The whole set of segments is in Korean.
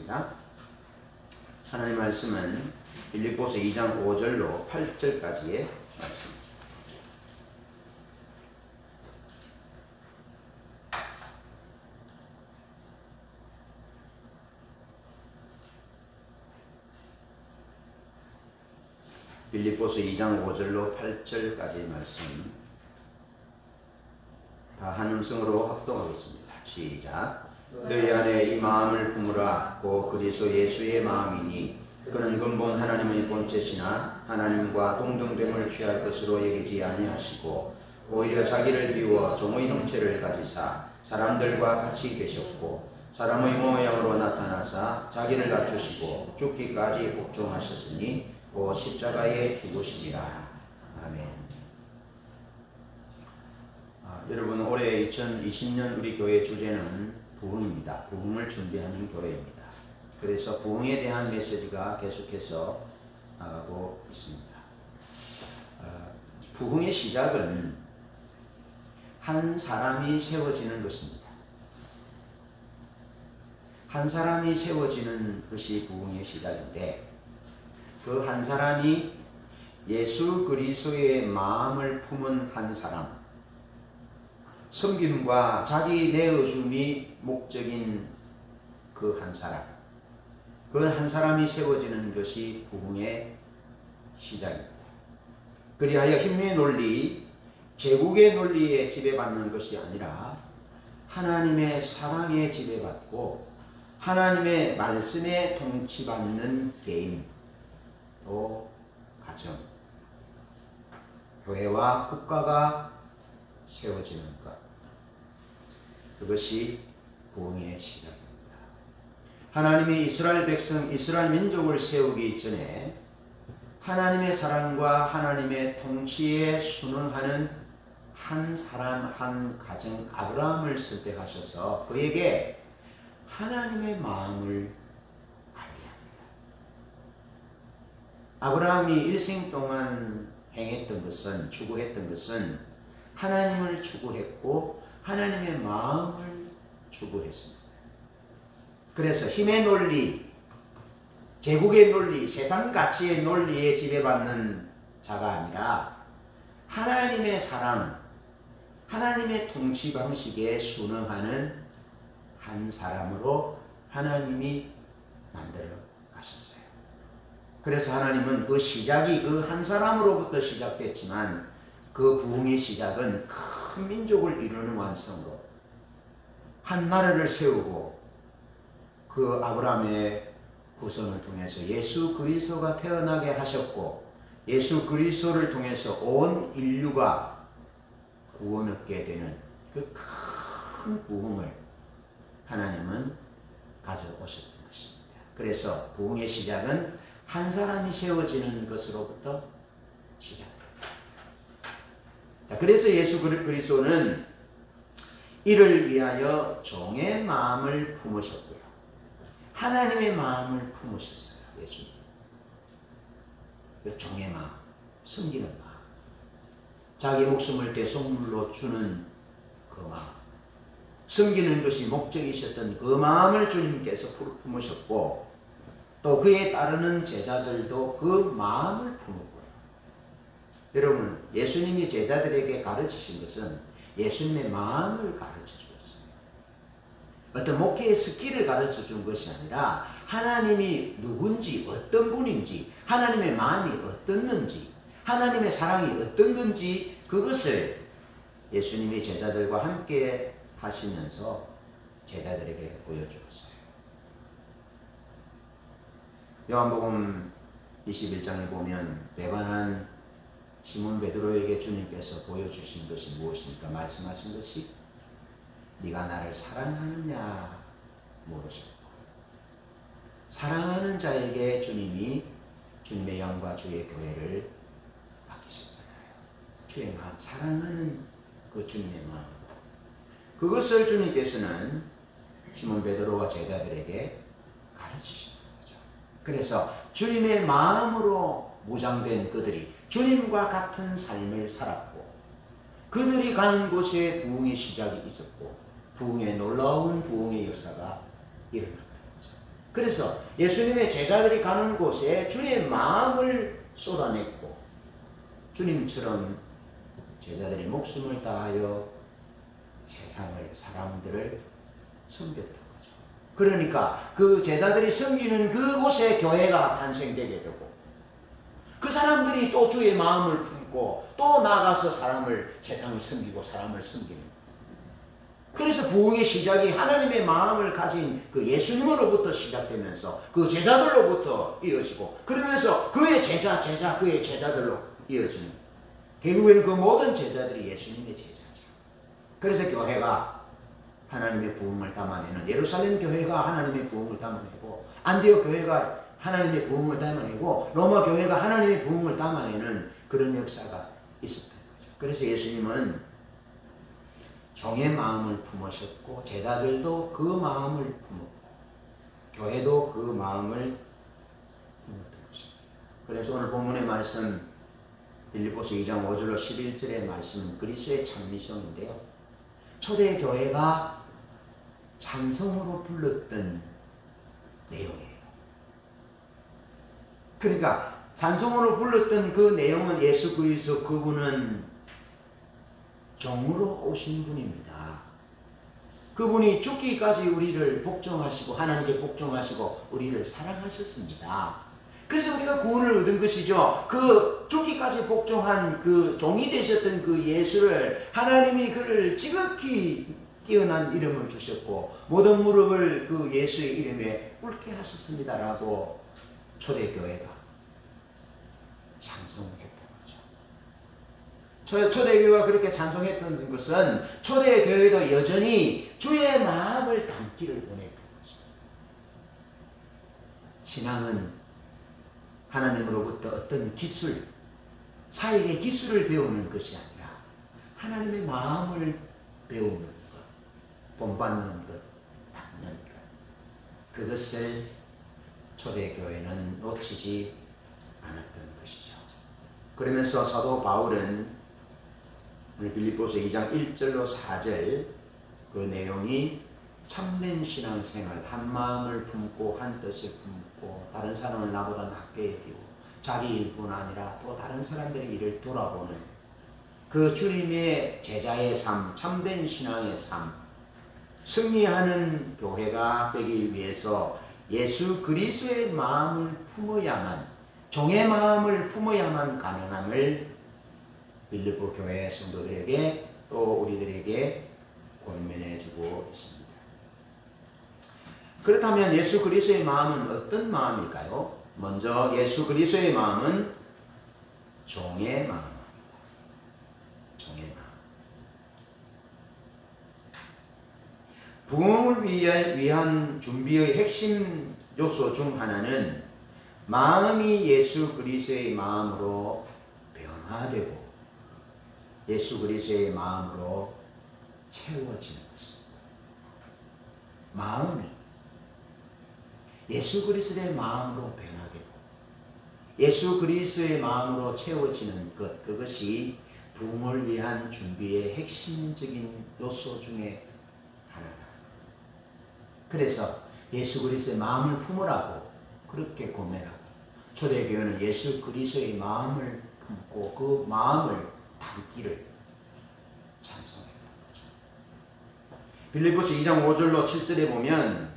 하겠습니다. 하나님 말씀은 빌립보서 2장 5절로 8절까지의 말씀. 빌립보서 2장 5절로 8절까지의 말씀. 다 한 음성으로 합동하겠습니다. 시작. 너희 안에 이 마음을 품으라. 곧 그리스도 예수의 마음이니 그는 근본 하나님의 본체시나 하나님과 동등됨을 취할 것으로 여기지 아니하시고 오히려 자기를 비워 종의 형체를 가지사 사람들과 같이 계셨고 사람의 모양으로 나타나사 자기를 낮추시고 죽기까지 복종하셨으니 곧 십자가에 죽으시니라. 아멘. 여러분, 올해 2020년 우리 교회 주제는 부흥입니다. 부흥을 준비하는 교회입니다. 그래서 부흥에 대한 메시지가 계속해서 나가고 있습니다. 부흥의 시작은 한 사람이 세워지는 것입니다. 한 사람이 세워지는 것이 부흥의 시작인데 그 한 사람이 예수 그리스도의 마음을 품은 한 사람, 섬김과 자기 내어줌이 목적인 그 한 사람, 그 한 사람이 세워지는 것이 부흥의 시작입니다. 그리하여 힘의 논리, 제국의 논리에 지배받는 것이 아니라 하나님의 사랑에 지배받고 하나님의 말씀에 통치받는 개인, 또 가정, 교회와 국가가 세워지는 것, 그것이 부흥의 시작입니다. 하나님이 이스라엘 백성, 이스라엘 민족을 세우기 전에 하나님의 사랑과 하나님의 통치에 순응하는 한 사람, 한 가정, 아브라함을 선택하셔서 그에게 하나님의 마음을 알게 합니다. 아브라함이 일생 동안 행했던 것은, 추구했던 것은 하나님을 추구했고 하나님의 마음을 추구했습니다. 그래서 힘의 논리, 제국의 논리, 세상 가치의 논리에 지배받는 자가 아니라 하나님의 사랑, 하나님의 통치 방식에 순응하는 한 사람으로 하나님이 만들어 가셨어요. 그래서 하나님은 그 시작이 그 한 사람으로부터 시작됐지만 그 부흥의 시작은 큰 민족을 이루는 완성으로 한 나라를 세우고 그 아브라함의 후손을 통해서 예수 그리스도가 태어나게 하셨고 예수 그리스도를 통해서 온 인류가 구원 얻게 되는 그 큰 부흥을 하나님은 가져오셨던 것입니다. 그래서 부흥의 시작은 한 사람이 세워지는 것으로부터 시작됩니다. 자, 그래서 예수 그리스도는 이를 위하여 종의 마음을 품으셨고요. 하나님의 마음을 품으셨어요. 예수님. 종의 마음, 섬기는 마음, 자기 목숨을 대속물로 주는 그 마음, 섬기는 것이 목적이셨던 그 마음을 주님께서 품으셨고 또 그에 따르는 제자들도 그 마음을 품었고요. 여러분, 예수님이 제자들에게 가르치신 것은 예수님의 마음을 가르쳐 주었습니다. 어떤 목회의 스킬을 가르쳐 준 것이 아니라 하나님이 누군지, 어떤 분인지, 하나님의 마음이 어떻는지, 하나님의 사랑이 어떤 건지 그것을 예수님이 제자들과 함께 하시면서 제자들에게 보여주었어요. 요한복음 21장에 보면 배반한 시몬 베드로에게 주님께서 보여주신 것이 무엇입니까? 말씀하신 것이 네가 나를 사랑하느냐 물으셨고 사랑하는 자에게 주님이 주님의 영과 주의 교회를 맡기셨잖아요. 주의 마음, 사랑하는 그 주님의 마음, 그것을 주님께서는 시몬 베드로와 제자들에게 가르치셨던 거죠. 그래서 주님의 마음으로 무장된 그들이 주님과 같은 삶을 살았고 그들이 가는 곳에 부흥의 시작이 있었고 부흥의 놀라운 부흥의 역사가 일어났던 거죠. 그래서 예수님의 제자들이 가는 곳에 주의 마음을 쏟아냈고 주님처럼 제자들이 목숨을 다하여 세상을, 사람들을 섬겼던 거죠. 그러니까 그 제자들이 섬기는 그곳에 교회가 탄생되게 되고 그 사람들이 또 주의 마음을 품고 또 나가서 세상을 섬기고 사람을 섬기는 거예요. 그래서 부흥의 시작이 하나님의 마음을 가진 그 예수님으로부터 시작되면서 그 제자들로부터 이어지고 그러면서 그의 그의 제자들로 이어지는 거예요. 결국에는 그 모든 제자들이 예수님의 제자죠. 그래서 교회가 하나님의 부흥을 담아내는 예루살렘 교회가 하나님의 부흥을 담아내고 안디옥 교회가 하나님의 부흥을 담아내고 로마 교회가 하나님의 부흥을 담아내는 그런 역사가 있었던 거죠. 그래서 예수님은 종의 마음을 품으셨고 제자들도 그 마음을 품었고 교회도 그 마음을 품었던 것입니다. 그래서 오늘 본문의 말씀 빌립보서 2장 5절로 11절의 말씀은 그리스도의 찬미성인데요. 초대 교회가 찬송으로 불렀던 내용이에요. 그러니까 찬송으로 불렀던 그 내용은 예수 그리스도 그분은 종으로 오신 분입니다. 그분이 죽기까지 우리를 복종하시고 하나님께 복종하시고 우리를 사랑하셨습니다. 그래서 우리가 구원을 얻은 것이죠. 그 죽기까지 복종한 그 종이 되셨던 그 예수를 하나님이 그를 지극히 뛰어난 이름을 주셨고 모든 무릎을 그 예수의 이름에 꿇게 하셨습니다라고 초대교회가 찬송했던 거죠. 초대교회가 그렇게 찬송했던 것은 초대교회도 여전히 주의 마음을 담기를 원했던 거죠. 신앙은 하나님으로부터 어떤 기술, 사역의 기술을 배우는 것이 아니라 하나님의 마음을 배우는 것, 본받는 것, 닦는 것. 그것을 초대교회는 놓치지 않았던 것이죠. 그러면서 사도 바울은 빌립보서 2장 1절로 4절 그 내용이 참된 신앙생활, 한 마음을 품고 한 뜻을 품고 다른 사람을 나보다 낫게 여기고 자기 일뿐 아니라 또 다른 사람들의 일을 돌아보는 그 주님의 제자의 삶, 참된 신앙의 삶, 승리하는 교회가 되기 위해서 예수 그리스도의 마음을 품어야만, 종의 마음을 품어야만 가능함을 빌립보 교회 성도들에게 또 우리들에게 권면해 주고 있습니다. 그렇다면 예수 그리스도의 마음은 어떤 마음일까요? 먼저 예수 그리스도의 마음은 종의 마음입니다. 종의 마음. 부흥을 위한 준비의 핵심 요소 중 하나는 마음이 예수 그리스도의 마음으로 변화되고 예수 그리스도의 마음으로 채워지는 것입니다. 마음이 예수 그리스도의 마음으로 변화되고 예수 그리스도의 마음으로 채워지는 것, 그것이 부흥을 위한 준비의 핵심적인 요소 중에 하나다. 그래서 예수 그리스도의 마음을 품으라고 그렇게 고면하고 초대교회는 예수 그리스도의 마음을 품고 그 마음을 담기를 찬송했던 거죠. 빌립보서 2장 5절로 7절에 보면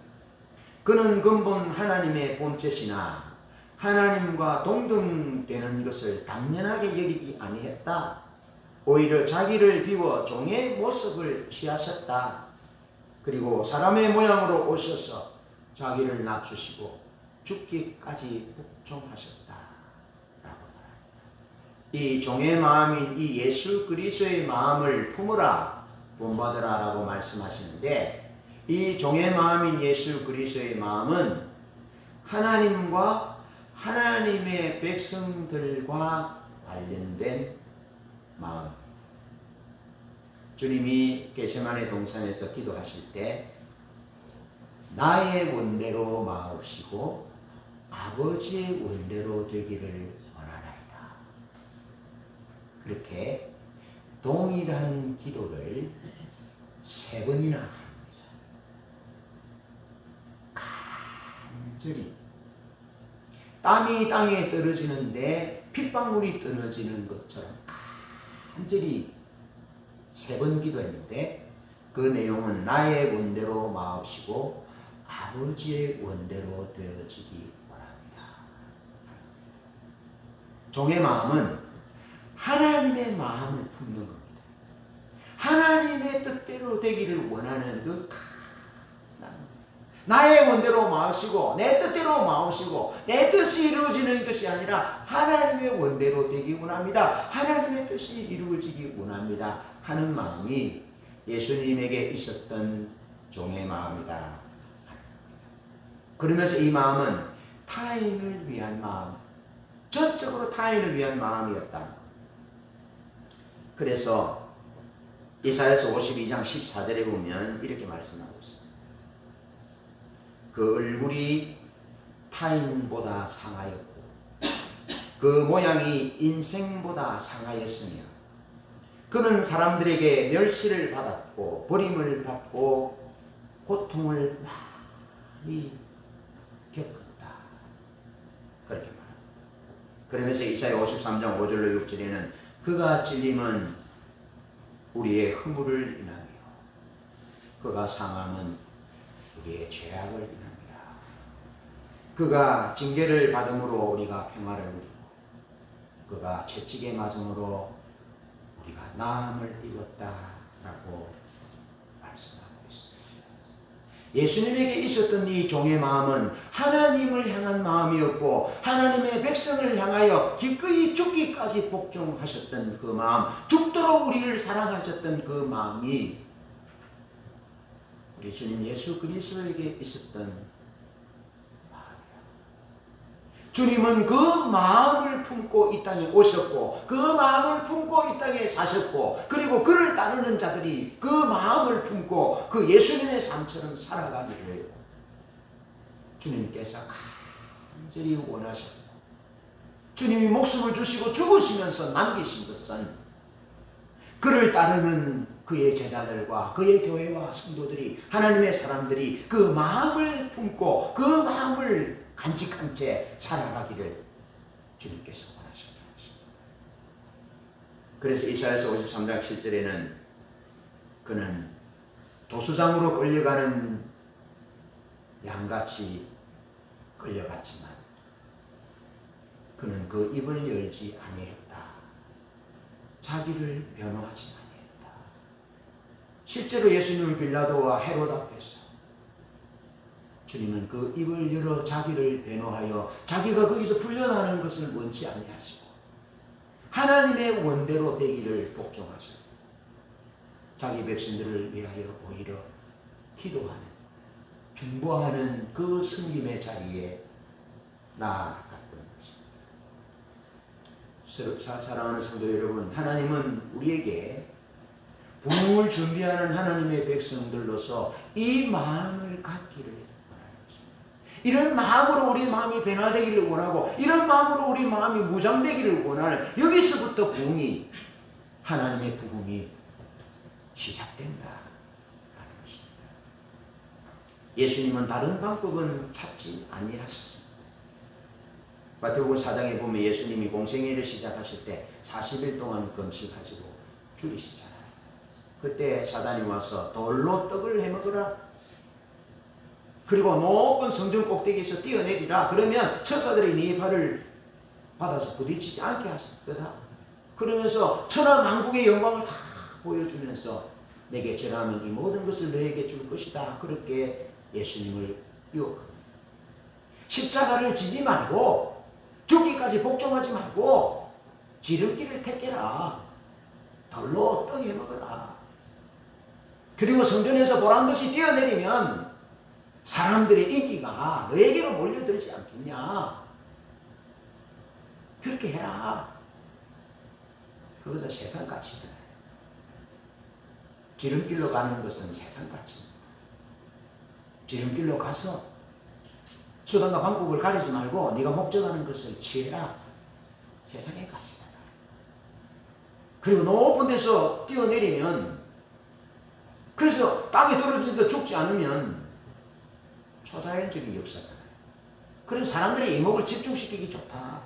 그는 근본 하나님의 본체시나 하나님과 동등되는 것을 당연하게 여기지 아니했다. 오히려 자기를 비워 종의 모습을 취하셨다. 그리고 사람의 모양으로 오셔서 자기를 낮추시고 죽기까지 복종하셨다. 라고 말합니다. 이 종의 마음인 이 예수 그리스도의 마음을 품으라, 본받으라 라고 말씀하시는데 이 종의 마음인 예수 그리스도의 마음은 하나님과 하나님의 백성들과 관련된 마음. 주님이 겟세마네 동산에서 기도하실 때 나의 원대로 마옵시고 아버지의 원대로 되기를 원하나이다. 그렇게 동일한 기도를 3번이나 합니다. 간절히 땀이 땅에 떨어지는데 핏방울이 떨어지는 것처럼 간절히 3번 기도했는데 그 내용은 나의 원대로 마옵시고 아버지의 원대로 되어지기 원합니다. 종의 마음은 하나님의 마음을 품는 겁니다. 하나님의 뜻대로 되기를 원하는 그 나의 원대로 마으시고 내 뜻대로 마으시고 내 뜻이 이루어지는 것이 아니라 하나님의 원대로 되기 원합니다. 하나님의 뜻이 이루어지기 원합니다 하는 마음이 예수님에게 있었던 종의 마음이다. 그러면서 이 마음은 타인을 위한 마음, 전적으로 타인을 위한 마음이었다. 그래서 이사야서 52장 14절에 보면 이렇게 말씀하고 있습니다. 그 얼굴이 타인보다 상하였고 그 모양이 인생보다 상하였으며 그는 사람들에게 멸시를 받았고 버림을 받고 고통을 많이 겪었다. 그렇게 말합니다. 그러면서 이사야 53장 5절로 6절에는 그가 찔림은 우리의 허물을 인하며 그가 상함은 우리의 죄악을 인합니다. 그가 징계를 받음으로 우리가 평화를 누리고 그가 채찍에 맞음으로 우리가 나음을 입었다라고 말씀하고 있습니다. 예수님에게 있었던 이 종의 마음은 하나님을 향한 마음이었고 하나님의 백성을 향하여 기꺼이 죽기까지 복종하셨던 그 마음, 죽도록 우리를 사랑하셨던 그 마음이 우리 주님 예수 그리스도에게 있었던 마음이야. 주님은 그 마음을 품고 이 땅에 오셨고 그 마음을 품고 이 땅에 사셨고 그리고 그를 따르는 자들이 그 마음을 품고 그 예수님의 삶처럼 살아가기를 주님께서 간절히 원하셨고 주님이 목숨을 주시고 죽으시면서 남기신 것은 그를 따르는 그의 제자들과 그의 교회와 성도들이 하나님의 사람들이 그 마음을 품고 그 마음을 간직한 채 살아가기를 주님께서 원하셨다. 그래서 이사야서 53장 7절에는 그는 도수장으로 끌려가는 양같이 끌려갔지만 그는 그 입을 열지 아니했다. 자기를 변호하지 아니했다. 실제로 예수님은 빌라도와 헤롯 앞에서 주님은 그 입을 열어 자기를 변호하여 자기가 거기서 풀려나는 것을 원치 아니하시고 하나님의 원대로 되기를 복종하시고 자기 백성들을 위하여 오히려 기도하는 중보하는 그 섬김의 자리에 나아갔던 것입니다. 사랑하는 성도 여러분, 하나님은 우리에게 부흥을 준비하는 하나님의 백성들로서 이 마음을 갖기를 원하는 것입니다. 이런 마음으로 우리 마음이 변화되기를 원하고 이런 마음으로 우리 마음이 무장되기를 원하는 여기서부터 부흥이 하나님의 부흥이 시작된다 하는 것입니다. 예수님은 다른 방법은 찾지 아니하셨습니다. 마태복음 4장에 보면 예수님이 공생애를 시작하실 때 40일 동안 금식하시고 줄이시잖아요. 그때 사단이 와서 돌로 떡을 해먹으라. 그리고 높은 성전 꼭대기에서 뛰어내리라. 그러면 천사들이 네 발을 받아서 부딪히지 않게 하실 거다. 그러면서 천하만국의 영광을 다 보여주면서 내게 전하면 이 모든 것을 너에게 줄 것이다. 그렇게 예수님을 유혹합니다. 십자가를 지지 말고 죽기까지 복종하지 말고 지름길을 택해라. 돌로 떡 해먹어라. 그리고 성전에서 보란듯이 뛰어내리면 사람들의 인기가 너에게로 몰려들지 않겠냐. 그렇게 해라. 그것은 세상가치잖아요. 지름길로 가는 것은 세상가치입니다. 지름길로 가서 수단과 방법을 가리지 말고 네가 목적하는 것을 취해라. 세상의 가치잖아. 그리고 높은 데서 뛰어내리면 그래서 땅에 떨어지는데 죽지 않으면 초자연적인 역사잖아요. 그런 사람들의 이목을 집중시키기 좋다.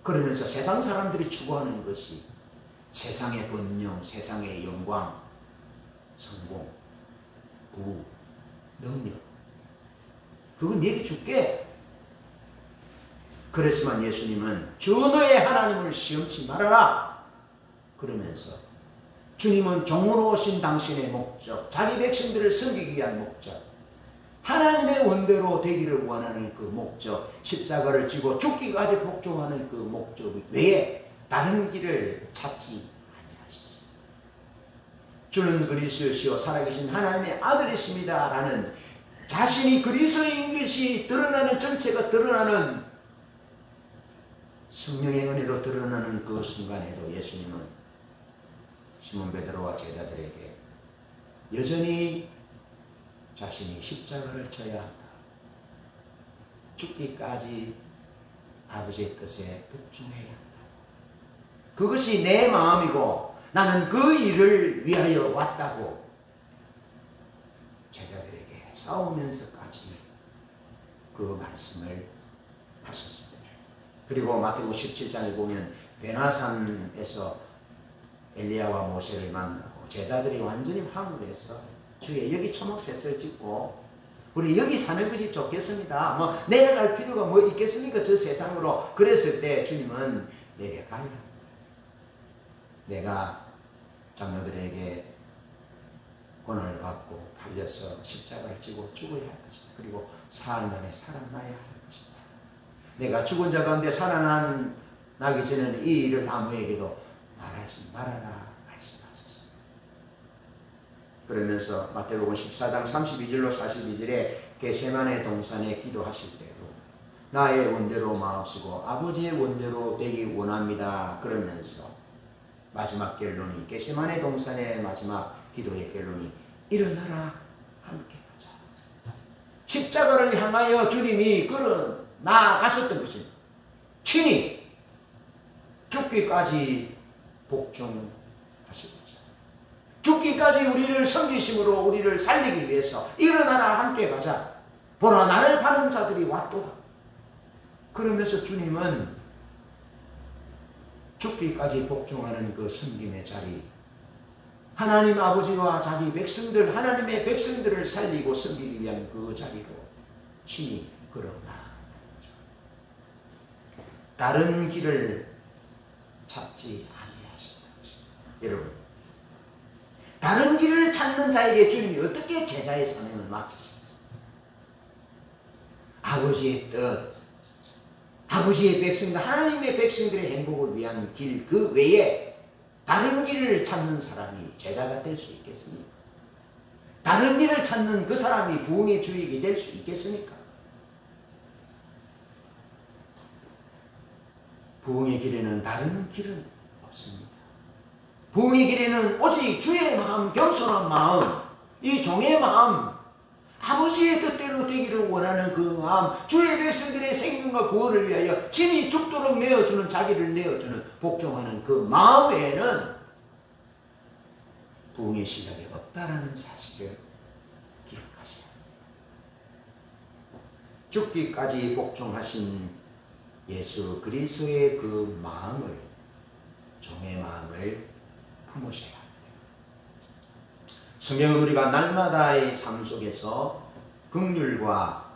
그러면서 세상 사람들이 추구하는 것이 세상의 번영, 세상의 영광, 성공, 부, 능력. 그건 내게 줄게. 그렇지만 예수님은 주 너의 하나님을 시험치 말아라. 그러면서 주님은 종으로 오신 당신의 목적, 자기 백성들을 섬기기 위한 목적, 하나님의 원대로 되기를 원하는 그 목적, 십자가를 지고 죽기까지 복종하는 그 목적 외에 다른 길을 찾지 아니하셨습니다. 주는 그리스도시요 살아계신 하나님의 아들이십니다 라는 자신이 그리스도인 것이 드러나는, 전체가 드러나는, 성령의 은혜로 드러나는 그 순간에도 예수님은 시몬 베드로와 제자들에게 여전히 자신이 십자가를 져야 한다, 죽기까지 아버지의 뜻에 복종해야 한다, 그것이 내 마음이고 나는 그 일을 위하여 왔다고 제자들에게 싸우면서까지 그 말씀을 하셨습니다. 그리고 마태복음 17장에 보면 베나산에서 엘리야와 모세를 만나고 제자들이 완전히 황홀해서 주의 여기 초목새를 짓고 우리 여기 사는 것이 좋겠습니다. 뭐 내려갈 필요가 뭐 있겠습니까? 저 세상으로. 그랬을 때 주님은 내게 가라. 내가 장로들에게 권한을 받고 달려서 십자가를 지고 죽어야 할 것이다. 그리고 사흘 만에 살아나야 할 것이다. 내가 죽은 자 가운데 살아나기 전에는 이 일을 아무에게도 말하지 말아라 말씀하셨습니다. 그러면서 마태복음 14장 32절로 42절에 겟세마네 동산에 기도하실 때도 나의 원대로 마옵시고 아버지의 원대로 되기 원합니다. 그러면서 마지막 결론이 겟세마네 동산의 마지막 기도의 결론이 일어나라 함께 가자. 십자가를 향하여 주님이 나아가셨던 것입니다. 친히 죽기까지 복종하시고자 죽기까지 우리를 섬기심으로 우리를 살리기 위해서 일어나라 함께 가자. 보라 나를 파는 자들이 왔도다. 그러면서 주님은 죽기까지 복종하는 그 섬김의 자리, 하나님 아버지와 자기 백성들, 하나님의 백성들을 살리고 섬기기 위한 그 자리로 친히 걸어나 다른 길을 찾지 아니하신다. 여러분, 다른 길을 찾는 자에게 주님이 어떻게 제자의 사명을 맡기셨습니까? 아버지의 뜻, 아버지의 백성들, 하나님의 백성들의 행복을 위한 길 그 외에 다른 길을 찾는 사람이 제자가 될 수 있겠습니까? 다른 길을 찾는 그 사람이 부흥의 주역이 될 수 있겠습니까? 부흥의 길에는 다른 길은 없습니다. 부흥의 길에는 오직 주의 마음, 겸손한 마음, 이 종의 마음, 아버지의 뜻대로 되기를 원하는 그 마음, 주의 백성들의 생명과 구원을 위하여 친히 죽도록 내어주는, 자기를 내어주는, 복종하는 그 마음 외에는 부흥의 시작이 없다라는 사실을 기억하셔야 합니다. 죽기까지 복종하신 예수 그리스도의 그 마음을, 종의 마음을 품으셔야 합니다. 성경은 우리가 날마다의 삶 속에서 긍휼과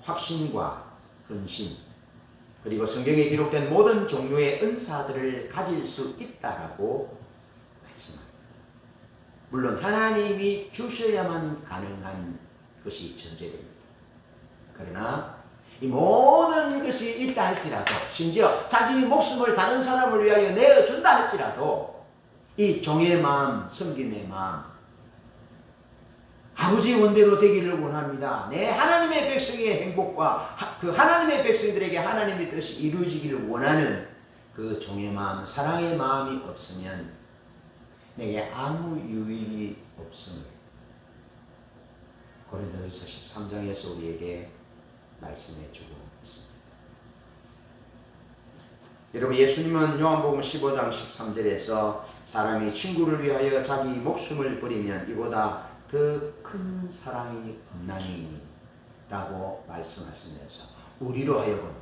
확신과 근심, 그리고 성경에 기록된 모든 종류의 은사들을 가질 수 있다라고 말씀합니다. 물론 하나님이 주셔야만 가능한 것이 전제됩니다. 그러나 이 모든 것이 있다 할지라도, 심지어 자기 목숨을 다른 사람을 위하여 내어준다 할지라도 이 종의 마음, 섬김의 마음, 아버지의 원대로 되기를 원합니다. 내 하나님의 백성의 행복과 그 하나님의 백성들에게 하나님의 뜻이 이루어지기를 원하는 그 종의 마음, 사랑의 마음이 없으면 내게 아무 유익이 없음을 고린도후서 13장에서 우리에게 말씀해 주고 있습니다. 여러분, 예수님은 요한복음 15장 13절에서 사람이 친구를 위하여 자기 목숨을 버리면 이보다 더 큰 사랑이 없나니 라고 말씀하시면서 우리로 하여금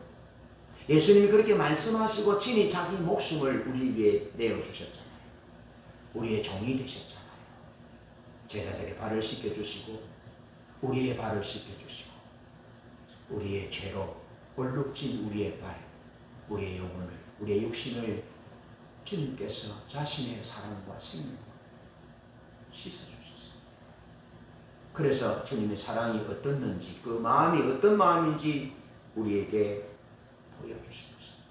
예수님이 그렇게 말씀하시고 친히 자기 목숨을 우리 위해 내어주셨잖아요. 우리의 종이 되셨잖아요. 제자들의 발을 씻겨주시고 우리의 발을 씻겨주시고 우리의 죄로 얼룩진 우리의 발, 우리의 영혼을, 우리의 육신을 주님께서 자신의 사랑과 생명으로 씻어주셨습니다. 그래서 주님의 사랑이 어떻는지, 그 마음이 어떤 마음인지 우리에게 보여주신 것입니다.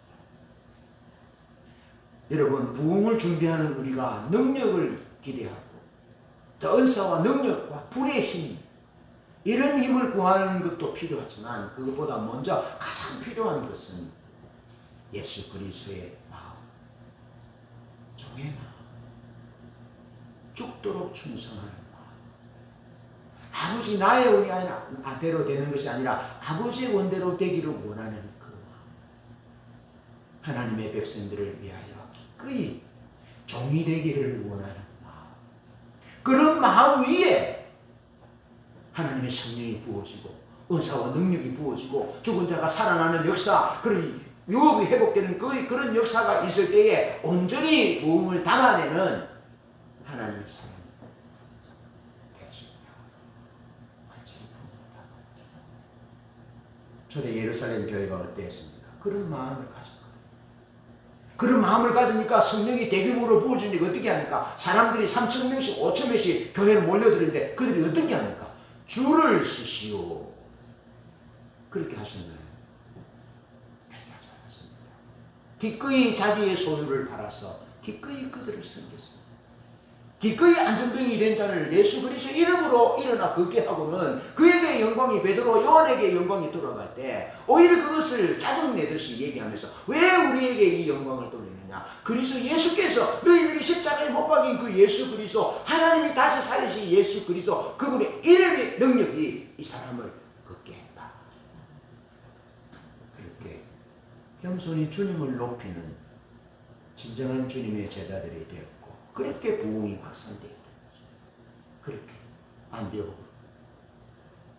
여러분, 부흥을 준비하는 우리가 능력을 기대하고 더 은사와 능력과 불의 힘, 이런 힘을 구하는 것도 필요하지만 그것보다 먼저 가장 필요한 것은 예수 그리스도의 마음, 종의 마음, 죽도록 충성하는 마음, 아버지 나의 원대로 되는 것이 아니라 아버지의 원대로 되기를 원하는 그 마음, 하나님의 백성들을 위하여 기꺼이 종이 되기를 원하는 마음, 그런 마음 위에 하나님의 성령이 부어지고 은사와 능력이 부어지고 죽은 자가 살아나는 역사, 그런 유업이 회복되는 그런 역사가 있을 때에 온전히 부흥을 담아내는 하나님의 사랑이 되었습니다. 완전히 부흥을 담아내는 초대 예루살렘 교회가 어땠습니까? 그런 마음을 가졌거든요. 그런 마음을 가지니까 성령이 대규모로 부어지니까 어떻게 합니까? 사람들이 3,000명씩 5,000명씩 교회를 몰려들는데 그들이 어떻게 합니까? 줄을 서시오. 그렇게 하셨나요? 그렇게 하지 않았습니다. 기꺼이 자기의 소유를 팔아서 기꺼이 그들을 섬겼습니다. 기꺼이 안전병이 된 자를 예수 그리스도 이름으로 일어나 걷게 하고는 그에게 영광이 베드로 요한에게 영광이 돌아갈 때 오히려 그것을 짜증내듯이 얘기하면서 왜 우리에게 이 영광을 돌리느냐? 그리스도 예수께서 너희들이 십자가에 못 박인 그 예수 그리스도, 하나님이 다시 살리신 예수 그리스도, 그분의 이름의 능력이 이 사람을 걷게 했다. 그렇게 겸손히 주님을 높이는 진정한 주님의 제자들이 되었고, 그렇게 부흥이 확산되었던 거죠. 그렇게 안디옥,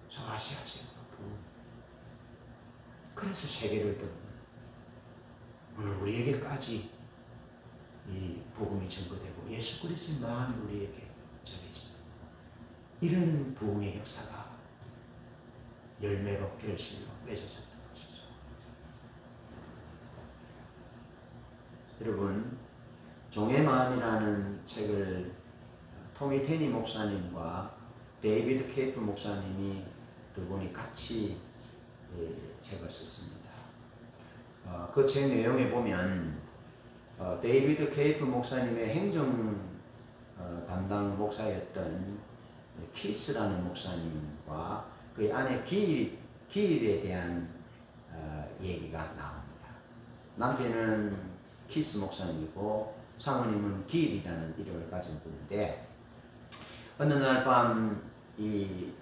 소아시아 지역으로 부흥. 그래서 세계를 돕는 오늘 우리에게까지 이 복음이 전거되고 예수 그리스도의 마음이 우리에게 전해지는 이런 부흥의 역사가 열매로 결실로 맺어졌던 것이죠. 여러분, 종의 마음이라는 책을 토미 테니 목사님과 데이비드 케이프 목사님이 두 분이 같이 책을 썼습니다. 그 책 내용에 보면 데이비드 케이프 목사님의 행정 담당 목사였던 키스라는 목사님과 그 아내 기일에 대한 얘기가 나옵니다. 남편은 키스 목사님이고 사모님은 기일이라는 이름을 가진 분인데, 어느 날 밤 이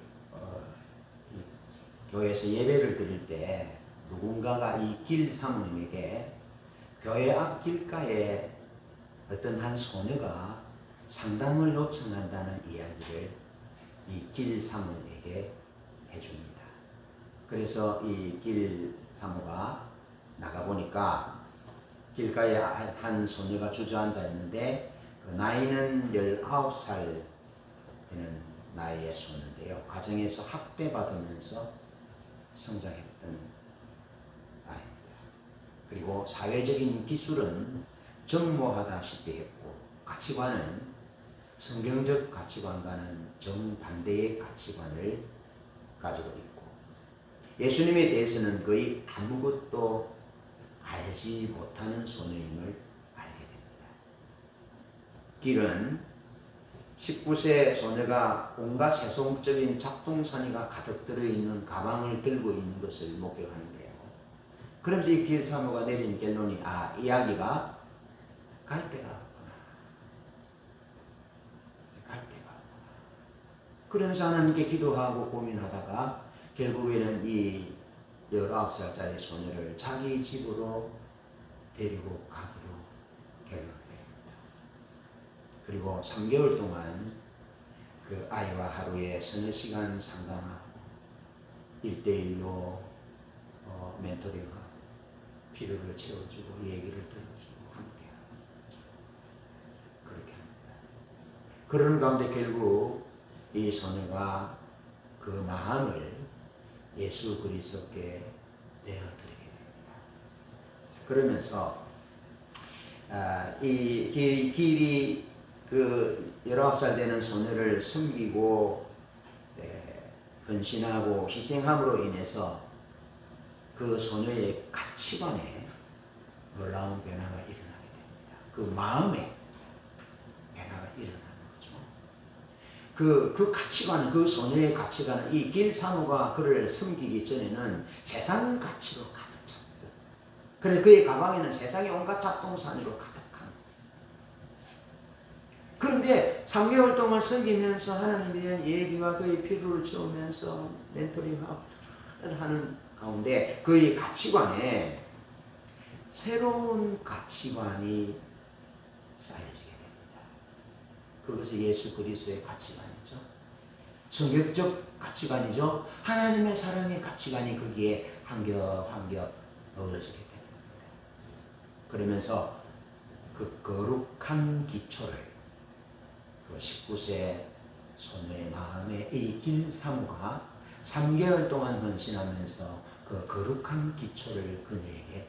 교회에서 예배를 드릴 때 누군가가 이 길 사모님에게 교회 앞 길가에 어떤 한 소녀가 상담을 요청한다는 이야기를 이 길 사모에게 해줍니다. 그래서 이 길 사모가 나가보니까 길가에 한 소녀가 주저앉아 있는데 그 나이는 19살 되는 나이의 소녀인데요. 가정에서 학대받으면서 성장했던 아이입니다. 그리고 사회적인 기술은 정모하다시피 했고 가치관은 성경적 가치관과는 정반대의 가치관을 가지고 있고 예수님에 대해서는 거의 아무것도 알지 못하는 소녀임을 알게 됩니다. 길은 19세 소녀가 온갖 세속적인 작동산이가 가득 들어있는 가방을 들고 있는 것을 목격하는데요. 그러면서 이 길 사모가 내린 결론이 이야기가 갈 데가 없구나. 갈 데가 없구나. 그러면서 하나님께 기도하고 고민하다가 결국에는 이 19살짜리 소녀를 자기 집으로 데리고 가기로 결론합니다. 그리고 3개월 동안 그 아이와 하루에 서너 시간 상담하고 1대1로 멘토링하고 필요를 채워주고 얘기를 들어주고 함께 그렇게 합니다. 그런 가운데 결국 이 소녀가 그 마음을 예수 그리스도께 내어드리게 됩니다. 그러면서 이 길이 그 19살 되는 소녀를 섬기고 헌신하고 희생함으로 인해서 그 소녀의 가치관에 놀라운 변화가 일어나게 됩니다. 그 마음에 변화가 일어나는 거죠. 그 가치관, 그 소녀의 가치관은 이 길사모가 그를 섬기기 전에는 세상 가치로 가득 찼고, 그래 그의 가방에는 세상의 온갖 잡동사니로 가득한. 그런데 3개월 동안 섬기면서 하나님에 대한 얘기와 그의 필요를 채우면서 멘토링하고 하는 가운데 그의 가치관에 새로운 가치관이 쌓여지게 됩니다. 그것이 예수 그리스도의 가치관이죠. 성격적 가치관이죠. 하나님의 사랑의 가치관이 거기에 한겹한겹 넣어지게 됩니다. 그러면서 그 거룩한 기초를 그 19세 소녀의 마음에 이 긴 사모가 3개월 동안 헌신하면서 그 거룩한 기초를 그녀에게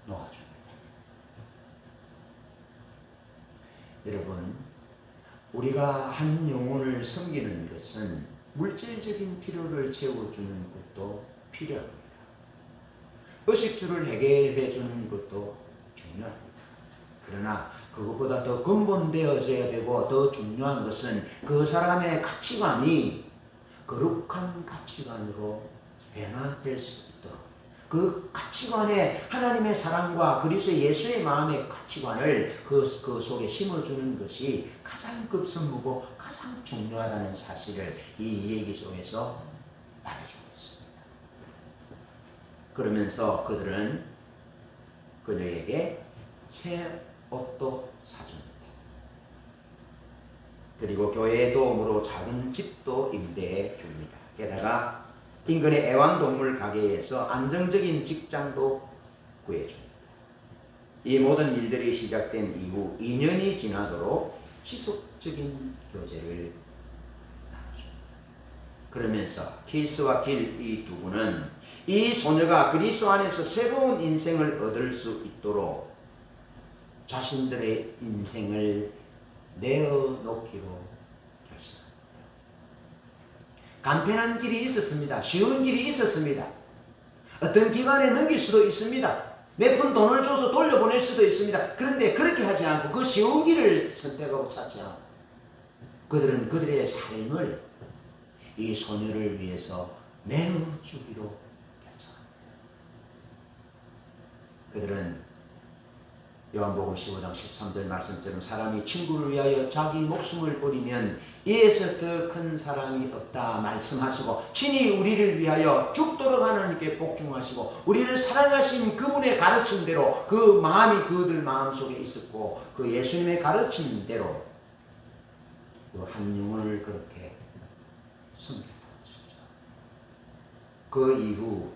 놓아줍니다. 여러분, 우리가 한 영혼을 섬기는 것은 물질적인 필요를 채워주는 것도 필요합니다. 의식주를 해결해 주는 것도 중요합니다. 그러나 그것보다 더 근본되어져야 되고 더 중요한 것은 그 사람의 가치관이 거룩한 가치관으로 변화될 수 있도록 그 가치관에 하나님의 사랑과 그리스도 예수의 마음의 가치관을 그 속에 심어주는 것이 가장 급선무고 가장 중요하다는 사실을 이 얘기 속에서 말해주고 있습니다. 그러면서 그들은 그녀에게 새 옷도 사줍니다. 그리고 교회의 도움으로 작은 집도 임대해 줍니다. 게다가 인근의 애완동물 가게에서 안정적인 직장도 구해줍니다. 이 모든 일들이 시작된 이후 2년이 지나도록 지속적인 교제를 나눠줍니다. 그러면서 키스와 길 이 두 분은 이 소녀가 그리스도 안에서 새로운 인생을 얻을 수 있도록 자신들의 인생을 내어놓기로 결심합니다. 간편한 길이 있었습니다. 쉬운 길이 있었습니다. 어떤 기간에 넘길 수도 있습니다. 몇 푼 돈을 줘서 돌려보낼 수도 있습니다. 그런데 그렇게 하지 않고 그 쉬운 길을 선택하고 찾지 않고 그들은 그들의 삶을 이 소녀를 위해서 내어주기로 결정합니다. 그들은 요한복음 15장 13절 말씀처럼 사람이 친구를 위하여 자기 목숨을 버리면 이에서 더 큰 사랑이 없다 말씀하시고 친히 우리를 위하여 죽도록 하나님께 복종하시고 우리를 사랑하신 그분의 가르침대로 그 마음이 그들 마음속에 있었고 그 예수님의 가르침대로 그 한 영혼을 그렇게 섬겼다. 그 이후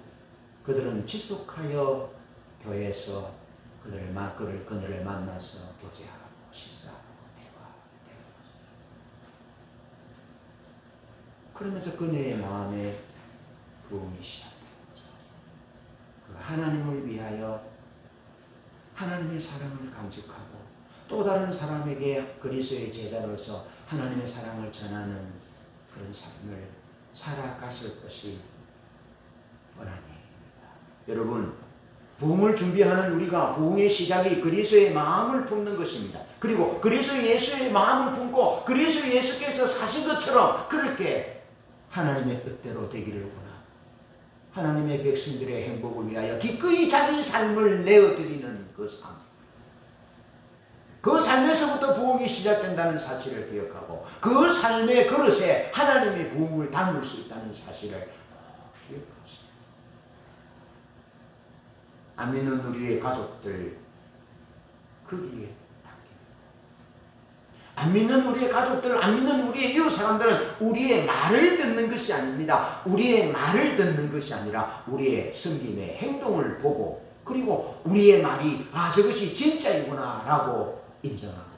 그들은 지속하여 교회에서 그녀를 만나서 교제하고 식사하고 대화하고 그러면서 그녀의 마음에 부흥이 시작된 거죠. 그 하나님을 위하여 하나님의 사랑을 간직하고 또 다른 사람에게 그리스도의 제자로서 하나님의 사랑을 전하는 그런 삶을 살아갔을 것이 원합니다. 여러분, 부흥을 준비하는 우리가 부흥의 시작이 그리스도의 마음을 품는 것입니다. 그리고 그리스도 예수의 마음을 품고 그리스도 예수께서 사신 것처럼 그렇게 하나님의 뜻대로 되기를 원합니다. 하나님의 백성들의 행복을 위하여 기꺼이 자기 삶을 내어드리는 그 삶. 그 삶에서부터 부흥이 시작된다는 사실을 기억하고 그 삶의 그릇에 하나님의 부흥을 담을 수 있다는 사실을 기억합시다. 안 믿는 우리의 가족들 거기에 담깁니다. 안 믿는 우리의 가족들, 안 믿는 우리의 이웃 사람들은 우리의 말을 듣는 것이 아닙니다. 우리의 말을 듣는 것이 아니라 우리의 섬김의 행동을 보고 그리고 우리의 말이 저것이 진짜이구나 라고 인정하고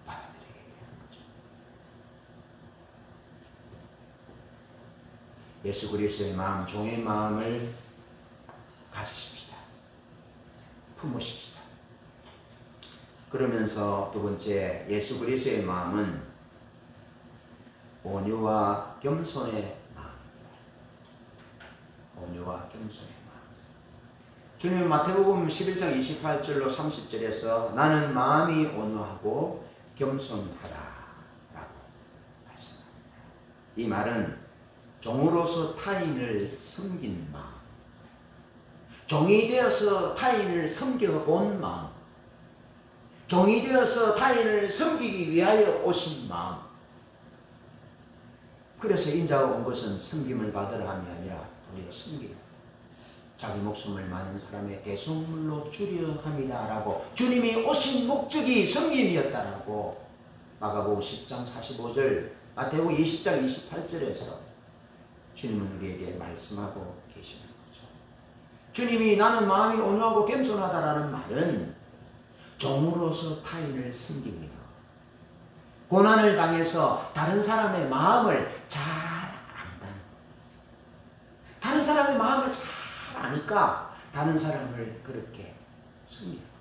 받아들이게 되는 거죠. 예수 그리스도의 마음, 종의 마음을 가지십시다. 품으십시다. 그러면서 두 번째, 예수 그리스도의 마음은 온유와 겸손의 마음입니다. 온유와 겸손의 마음. 주님은 마태복음 11장 28절로 30절에서 나는 마음이 온유하고 겸손하다 라고 말씀합니다. 이 말은 종으로서 타인을 섬긴 마음, 종이 되어서 타인을 섬겨본 마음, 종이 되어서 타인을 섬기기 위하여 오신 마음. 그래서 인자가 온 것은 섬김을 받으라 함이 아니라 우리가 섬기라. 자기 목숨을 많은 사람의 대속물로 주려 함이다라고 주님이 오신 목적이 섬김이었다라고 마가복음 10장 45절, 마태복음 20장 28절에서 주님은 우리에게 말씀하고 계시는 거죠. 주님이 나는 마음이 온유하고 겸손하다라는 말은 종으로서 타인을 섬깁니다. 고난을 당해서 다른 사람의 마음을 잘 안다는, 다른 사람의 마음을 잘 아니까 다른 사람을 그렇게 섬깁니다.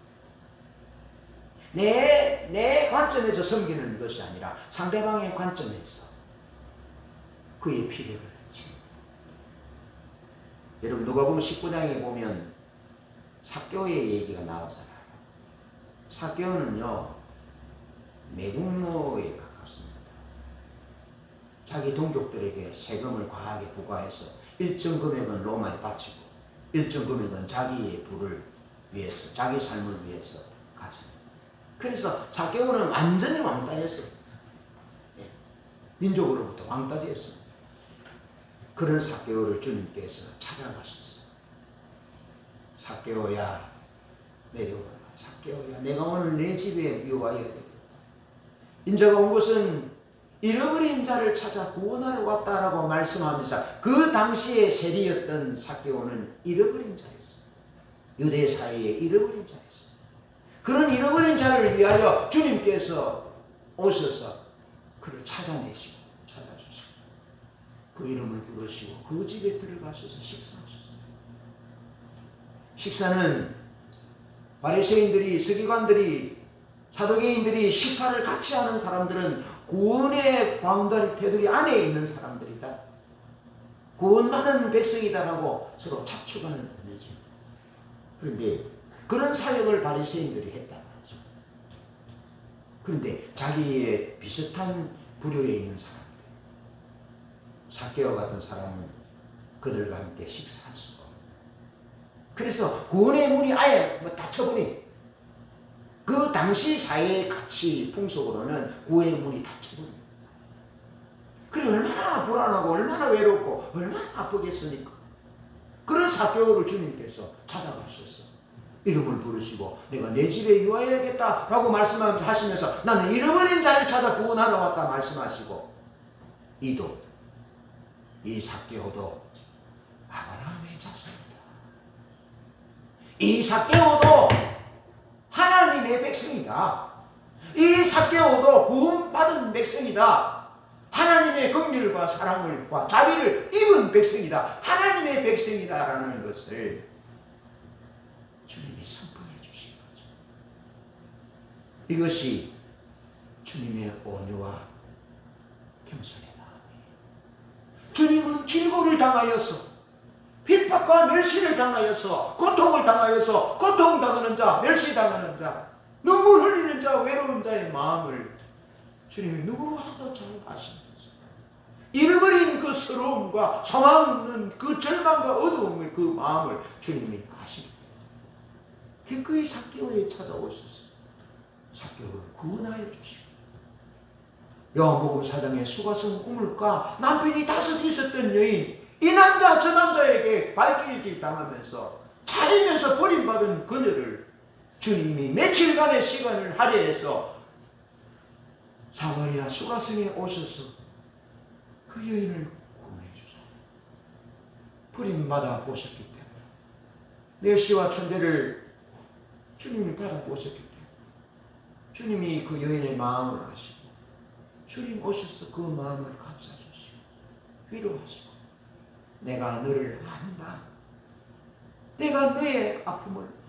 내 관점에서 섬기는 것이 아니라 상대방의 관점에서 그의 필요를 채웁니다. 여러분 누가복음 19장에 보면 삭개오의 얘기가 나오잖아요. 삭개오는요 매국노에 가깝습니다. 자기 동족들에게 세금을 과하게 부과해서 일정 금액은 로마에 바치고 일정 금액은 자기의 부를 위해서, 자기 삶을 위해서 가집니다. 그래서 삭개오는 완전히 왕따였어요. 민족으로부터 왕따되었습니다. 그런 삭개오를 주님께서 찾아가셨어요. 삭개오야 내려오라. 삭개오야 내가 오늘 내 집에 유하여야 되겠다. 인자가 온 것은 잃어버린 자를 찾아 구원하러 왔다라고 말씀하면서 그 당시에 세리였던 삭개오는 잃어버린 자였어요. 유대 사회에 잃어버린 자였어요. 그런 잃어버린 자를 위하여 주님께서 오셔서 그를 찾아내시고 찾아주시고 그 이름을 부르시고 그 집에 들어가셔서 식사하셨어요. 식사는 바리새인들이, 서기관들이, 사두개인들이 식사를 같이 하는 사람들은 구원의 바운더리 테두리 안에 있는 사람들이다. 구원받은 백성이다라고 서로 착축하는 의미죠. 그런데 그런 사역을 바리새인들이 했단 말이죠. 그런데 자기의 비슷한 부류에 있는 사람들, 삭개오 같은 사람은 그들과 함께 식사할 수가 없어요. 그래서 구원의 문이 아예 닫혀버린, 그 당시 사회의 가치, 풍속으로는 구원의 문이 닫혀버립니다. 그래 얼마나 불안하고 얼마나 외롭고 얼마나 아프겠습니까? 그런 삭개오를 주님께서 찾아가셨어. 이름을 부르시고 내가 내 집에 유하여야겠다라고 말씀하시면서 나는 잃어버린 자를 찾아 구원하러 왔다 말씀하시고 이 삭개오도 아브라함의 자손이다. 이 삭개오도 하나님의 백성이다. 이 삭개오도 구원받은 백성이다. 하나님의 긍휼과 사랑과 자비를 입은 백성이다. 하나님의 백성이다라는 것을 주님이 선포해 주신 거죠. 이것이 주님의 온유와 겸손의 마음이에요. 주님은 길고를 당하여서, 핍박과 멸시를 당하여서, 고통을 당하여서, 고통당하는 자, 멸시당하는 자, 눈물 흘리는 자, 외로운 자의 마음을 주님이 누구보다도 잘 아십니다. 잃어버린 그 서러움과 소망 없는 그 절망과 어두움의 그 마음을 주님이 아십니다. 기꺼이 삭개오에 찾아오셔서 삭개오를 구원하여 주시고, 요한복음 4장에 수가성 꿈을까 남편이 5 있었던 여인, 이 남자 저 남자에게 발길길 당하면서 차리면서 버림받은 그녀를 주님이 며칠간의 시간을 할애해서 사마리아 수가성에 오셔서 그 여인을 구원해 주소서. 버림받아 보셨기 때문에, 멸시와 천대를 주님이 받아보셨기 때문에 주님이 그 여인의 마음을 아시고 주님 오셔서 그 마음을 감싸주시고 위로하시고, 내가 너를 안다. 내가 너의 아픔을 안다.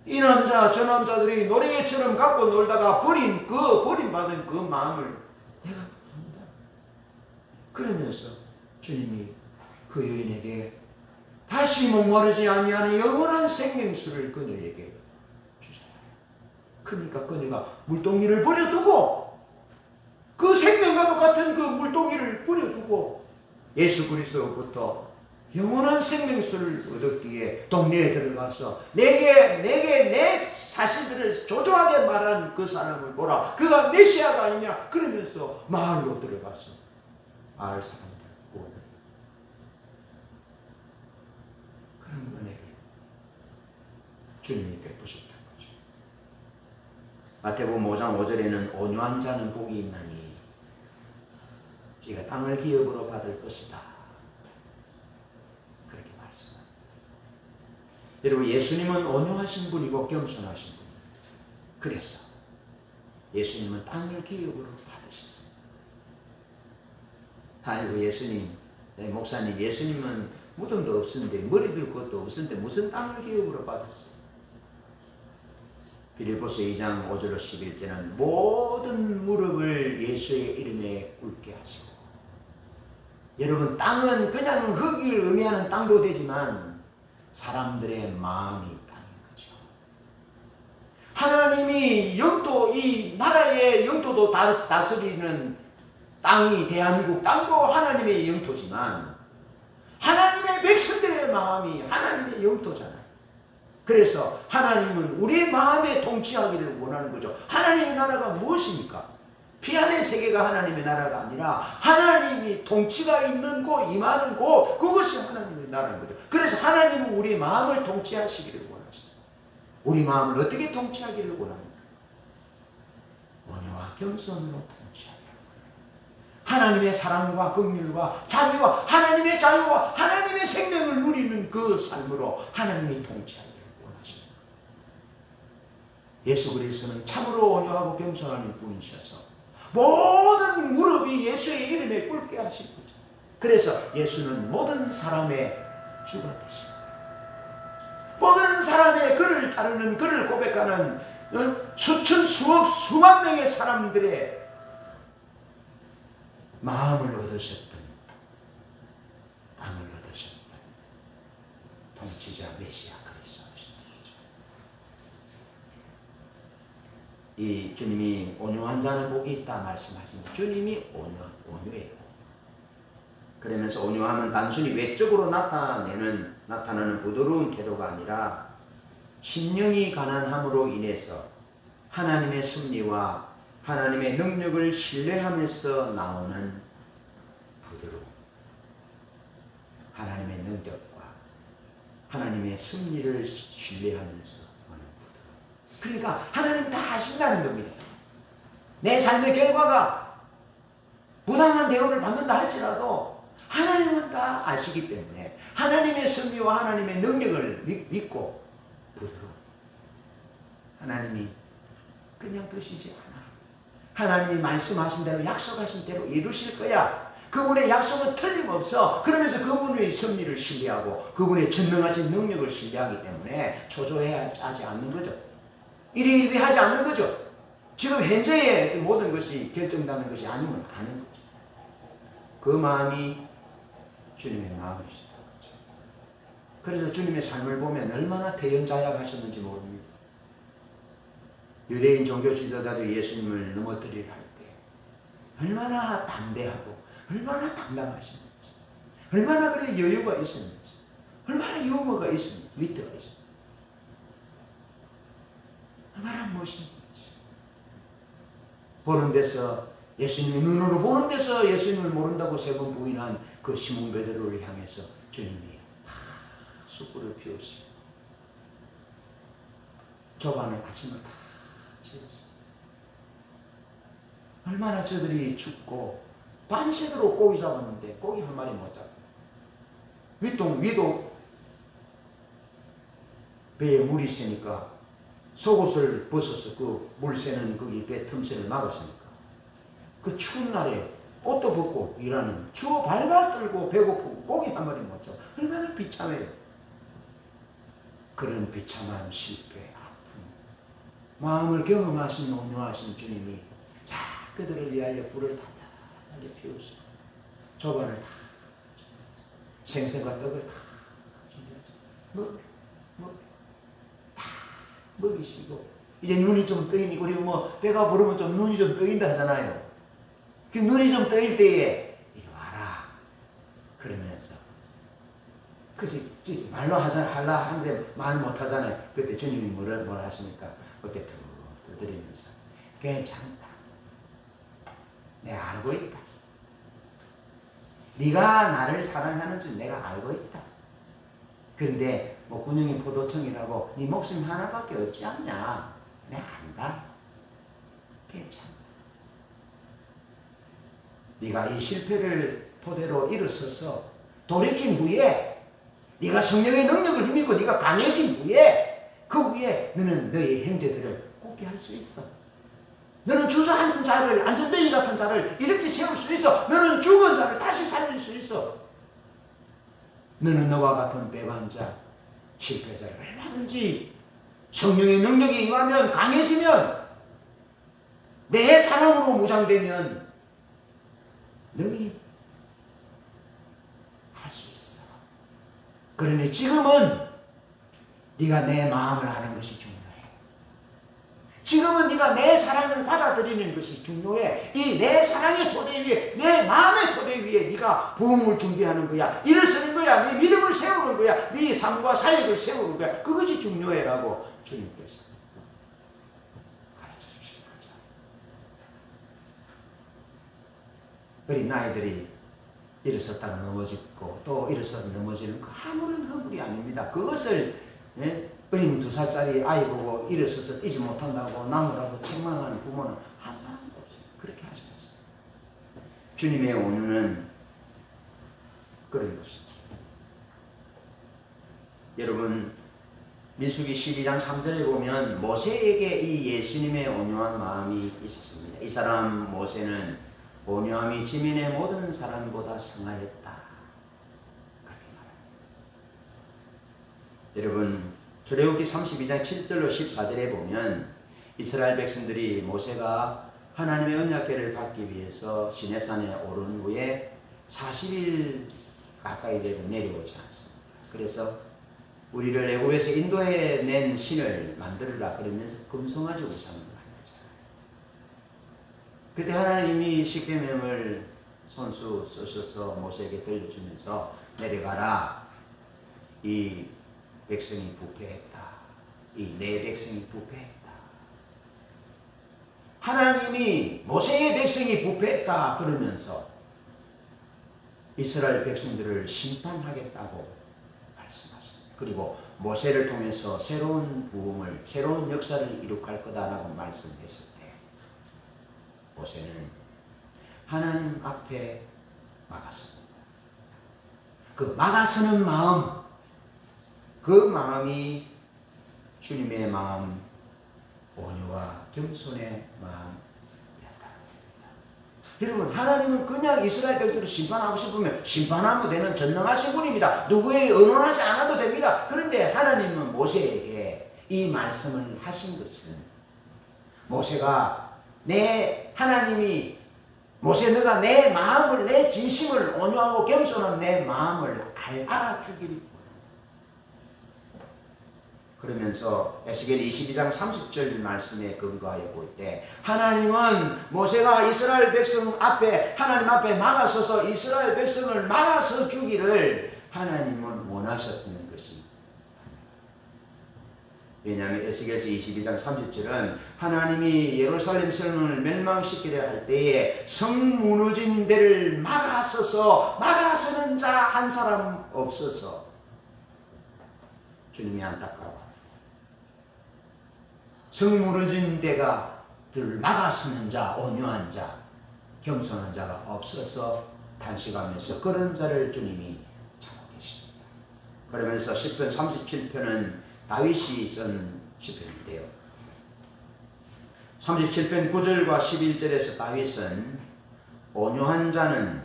이 남자 저 남자들이 노래처럼 갖고 놀다가 버림받은 그 마음을 내가 안다. 그러면서 주님이 그 여인에게 다시 목마르지 아니하는 영원한 생명수를 그녀에게 주셨다. 그러니까 그녀가 물동이를 버려두고, 그 생명과 같은 그 물동이를 버려두고 예수 그리스도로부터 영원한 생명수를 얻었기에 동네에 들어가서 내게 내 사실들을 조조하게 말한 그 사람을 보라, 그가 메시아가 아니냐 그러면서 마을로 들어가서 마을 사람들 구원을, 그런 은혜를 주님이 베푸셨다는 거죠. 마태복음 5장 5절에는 온유한 자는 복이 있나니 저희가 땅을 기업으로 받을 것이다, 그렇게 말씀합니다. 여러분, 예수님은 온유하신 분이고 겸손하신 분입니다. 그래서 예수님은 땅을 기업으로 받으셨습니다. 아이고 예수님, 목사님, 예수님은 무덤도 없었는데 머리 들 것도 없었는데 무슨 땅을 기업으로 받았어요? 빌립보서 2장 5절로 11절은 모든 무릎을 예수의 이름에 꿇게 하시고, 여러분, 땅은 그냥 흙을 의미하는 땅도 되지만 사람들의 마음이 땅인 거죠. 하나님이 영토, 이 나라의 영토도 다스리는 땅이 대한민국 땅도 하나님의 영토지만 하나님의 백성들의 마음이 하나님의 영토잖아요. 그래서 하나님은 우리의 마음에 통치하기를 원하는 거죠. 하나님의 나라가 무엇입니까? 피안의 세계가 하나님의 나라가 아니라 하나님이 통치가 있는 곳, 임하는 곳, 그것이 하나님의 나라인 거죠. 그래서 하나님은 우리 마음을 통치하시기를 원하십니다. 우리 마음을 어떻게 통치하기를 원합니까? 온유와 겸손으로 통치하기를 원합니다. 하나님의 사랑과 긍휼과 자비와 하나님의 자유와 하나님의 생명을 누리는 그 삶으로 하나님이 통치하기를 원하십니다. 예수 그리스도는 참으로 온유하고 겸손한 분이셔서 모든 무릎이 예수의 이름에 꿇게 하신 거죠. 그래서 예수는 모든 사람의 주가 되십니다. 모든 사람의 그를 따르는, 그를 고백하는 수천 수억 수만 명의 사람들의 마음을 얻으셨던, 땅을 얻으셨던 통치자 메시아 그리스도시다. 이 주님이 온유한 자는 복이 있다 말씀하십니다. 주님이 온유해요. 그러면서 온유함은 단순히 외적으로 나타나는 부드러운 태도가 아니라 심령이 가난함으로 인해서 하나님의 섭리와 하나님의 능력을 신뢰하면서 나오는 부드러움, 하나님의 능력과 하나님의 섭리를 신뢰하면서 오는 부드러움. 그러니까 하나님 다 아신다는 겁니다. 내 삶의 결과가 부당한 대우를 받는다 할지라도 하나님은 다 아시기 때문에 하나님의 섭리와 하나님의 능력을 믿고 부드러움. 하나님이 그냥 두시지 않아. 하나님이 말씀하신 대로, 약속하신 대로 이루실 거야. 그분의 약속은 틀림없어. 그러면서 그분의 섭리를 신뢰하고 그분의 전능하신 능력을 신뢰하기 때문에 초조해하지 않는 거죠. 이리이리하지 않는 거죠. 지금 현재의 모든 것이 결정되는 것이 아니면 아는 거죠. 그 마음이 주님의 마음이시다. 그래서 주님의 삶을 보면 얼마나 대연자약하셨는지 모릅니다. 유대인 종교 지도자도 예수님을 넘어뜨리려 할 때 얼마나 담대하고 얼마나 당당하셨는지, 얼마나 그래 여유가 있었는지, 얼마나 유머가 있었는지, 위트가 있었는지, 얼마나 멋있는지. 보는 데서, 예수님의 눈으로 보는 데서 예수님을 모른다고 3번 부인한 그 시몬 베드로를 향해서 주님이 숯불을 피우시고 조반을 아침을 다 지었어요. 얼마나 저들이 춥고 밤새도록 고기 잡았는데 고기 한 마리 못 잡고 위도 배에 물이 새니까 속옷을 벗어서 그 물 새는 거기 배 틈새를 막았으니까 그 추운 날에 옷도 벗고 일하는 추워 발발 떨고 배고프고 고기 한 마리 못 잡고 얼마나 비참해요. 그런 비참한 실패, 아픔, 마음을 경험하신 온유하신 주님이 자 그들을 위하여 불을 단단하게 피우시고 조반을 다 생선과 떡을 다 준비하시고 다 먹이시고 이제 눈이 좀 떠이니 우리 뭐 배가 부르면 좀 눈이 좀 떠인다 하잖아요. 그 눈이 좀 떠일 때에 이리 와라 그러면서 그치 말로 하려 하는데 말 못하잖아요. 그때 주님이 뭐라 하십니까? 어깨 툭 두드리면서 괜찮다. 내가 알고 있다. 네가 나를 사랑하는 줄 내가 알고 있다. 그런데 뭐 군용인 포도청이라고 네 목숨 하나밖에 없지 않냐. 내가 안다. 괜찮다. 네가 이 실패를 토대로 일어서서 돌이킨 후에 네가 성령의 능력을 힘입고 네가 강해진 후에 그 후에 너는 너의 형제들을 굳게 할 수 있어. 너는 주저앉은 자를 안전뱅이 같은 자를 이렇게 세울 수 있어. 너는 죽은 자를 다시 살릴 수 있어. 너는 너와 같은 배반자 실패자를 얼마든지 성령의 능력이 임하면 강해지면 내 사랑으로 무장되면 너희 할 수 있어. 그러니 지금은 네가 내 마음을 아는 것이 중요해. 지금은 네가 내 사랑을 받아들이는 것이 중요해. 이 내 사랑의 토대 위에 내 마음의 토대 위에 네가 부흥을 준비하는 거야. 일어서는 거야. 네 믿음을 세우는 거야. 네 삶과 사역을 세우는 거야. 그것이 중요해라고 주님께서 가르쳐 주신 거죠. 어린 아이들이 일어섰다가 넘어지고 또 일어서서 넘어지는 거 아무런 허물이 아닙니다. 그것을 어린 2살짜리 아이 보고 일어서서 뛰지 못한다고 나무라고 책망하는 부모는 한 사람도 없어요. 그렇게 하지 마세요. 주님의 온유는 그런 것입니다. 여러분 민수기 12장 3절에 보면 모세에게 이 예수님의 온유한 마음이 있었습니다. 이 사람 모세는 온유함이 지면의 모든 사람보다 승하였다. 그렇게 말합니다. 여러분 출애굽기 32장 7절로 14절에 보면 이스라엘 백성들이 모세가 하나님의 언약궤를 받기 위해서 시내산에 오른 후에 40일 가까이 되고 내려오지 않습니다. 그래서 우리를 애굽에서 인도해낸 신을 만들으라 그러면서 금송아지 우상을 만들잖아요. 그때 하나님이 십계명을 손수 쓰셔서 모세에게 들려주면서 내려가라. 이 백성이 부패했다. 이 내 백성이 부패했다. 하나님이 모세의 백성이 부패했다 그러면서 이스라엘 백성들을 심판하겠다고 말씀하십니다. 그리고 모세를 통해서 새로운 부흥을, 새로운 역사를 이룩할 거다라고 말씀했을 때 모세는 하나님 앞에 막았습니다. 그 막아서는 마음, 그 마음이 주님의 마음, 온유와 겸손의 마음이었다. 여러분, 하나님은 그냥 이스라엘 백성들을 심판하고 싶으면 심판하면 되는 전능하신 분입니다. 누구에 의논하지 않아도 됩니다. 그런데 하나님은 모세에게 이 말씀을 하신 것은 모세가 하나님이 모세 너가 내 마음을, 내 진심을, 온유하고 겸손한 내 마음을 알아주기를 그러면서 에스겔 22장 30절 말씀에 근거하여 볼 때 하나님은 모세가 이스라엘 백성 앞에 하나님 앞에 막아서서 이스라엘 백성을 막아서 주기를 하나님은 원하셨던 것이 왜냐하면 에스겔서 22장 30절은 하나님이 예루살렘 성을 멸망시키려 할 때에 성 무너진 데를 막아서는 자 한 사람 없어서 주님이 안타까워 성 무너진 데가 그들을 막아서는 자, 온유한 자, 겸손한 자가 없어서 탄식하면서 그런 자를 주님이 찾고 계십니다. 그러면서 시편 37편은 다윗이 쓴 시편인데요. 37편 9절과 11절에서 다윗은 온유한 자는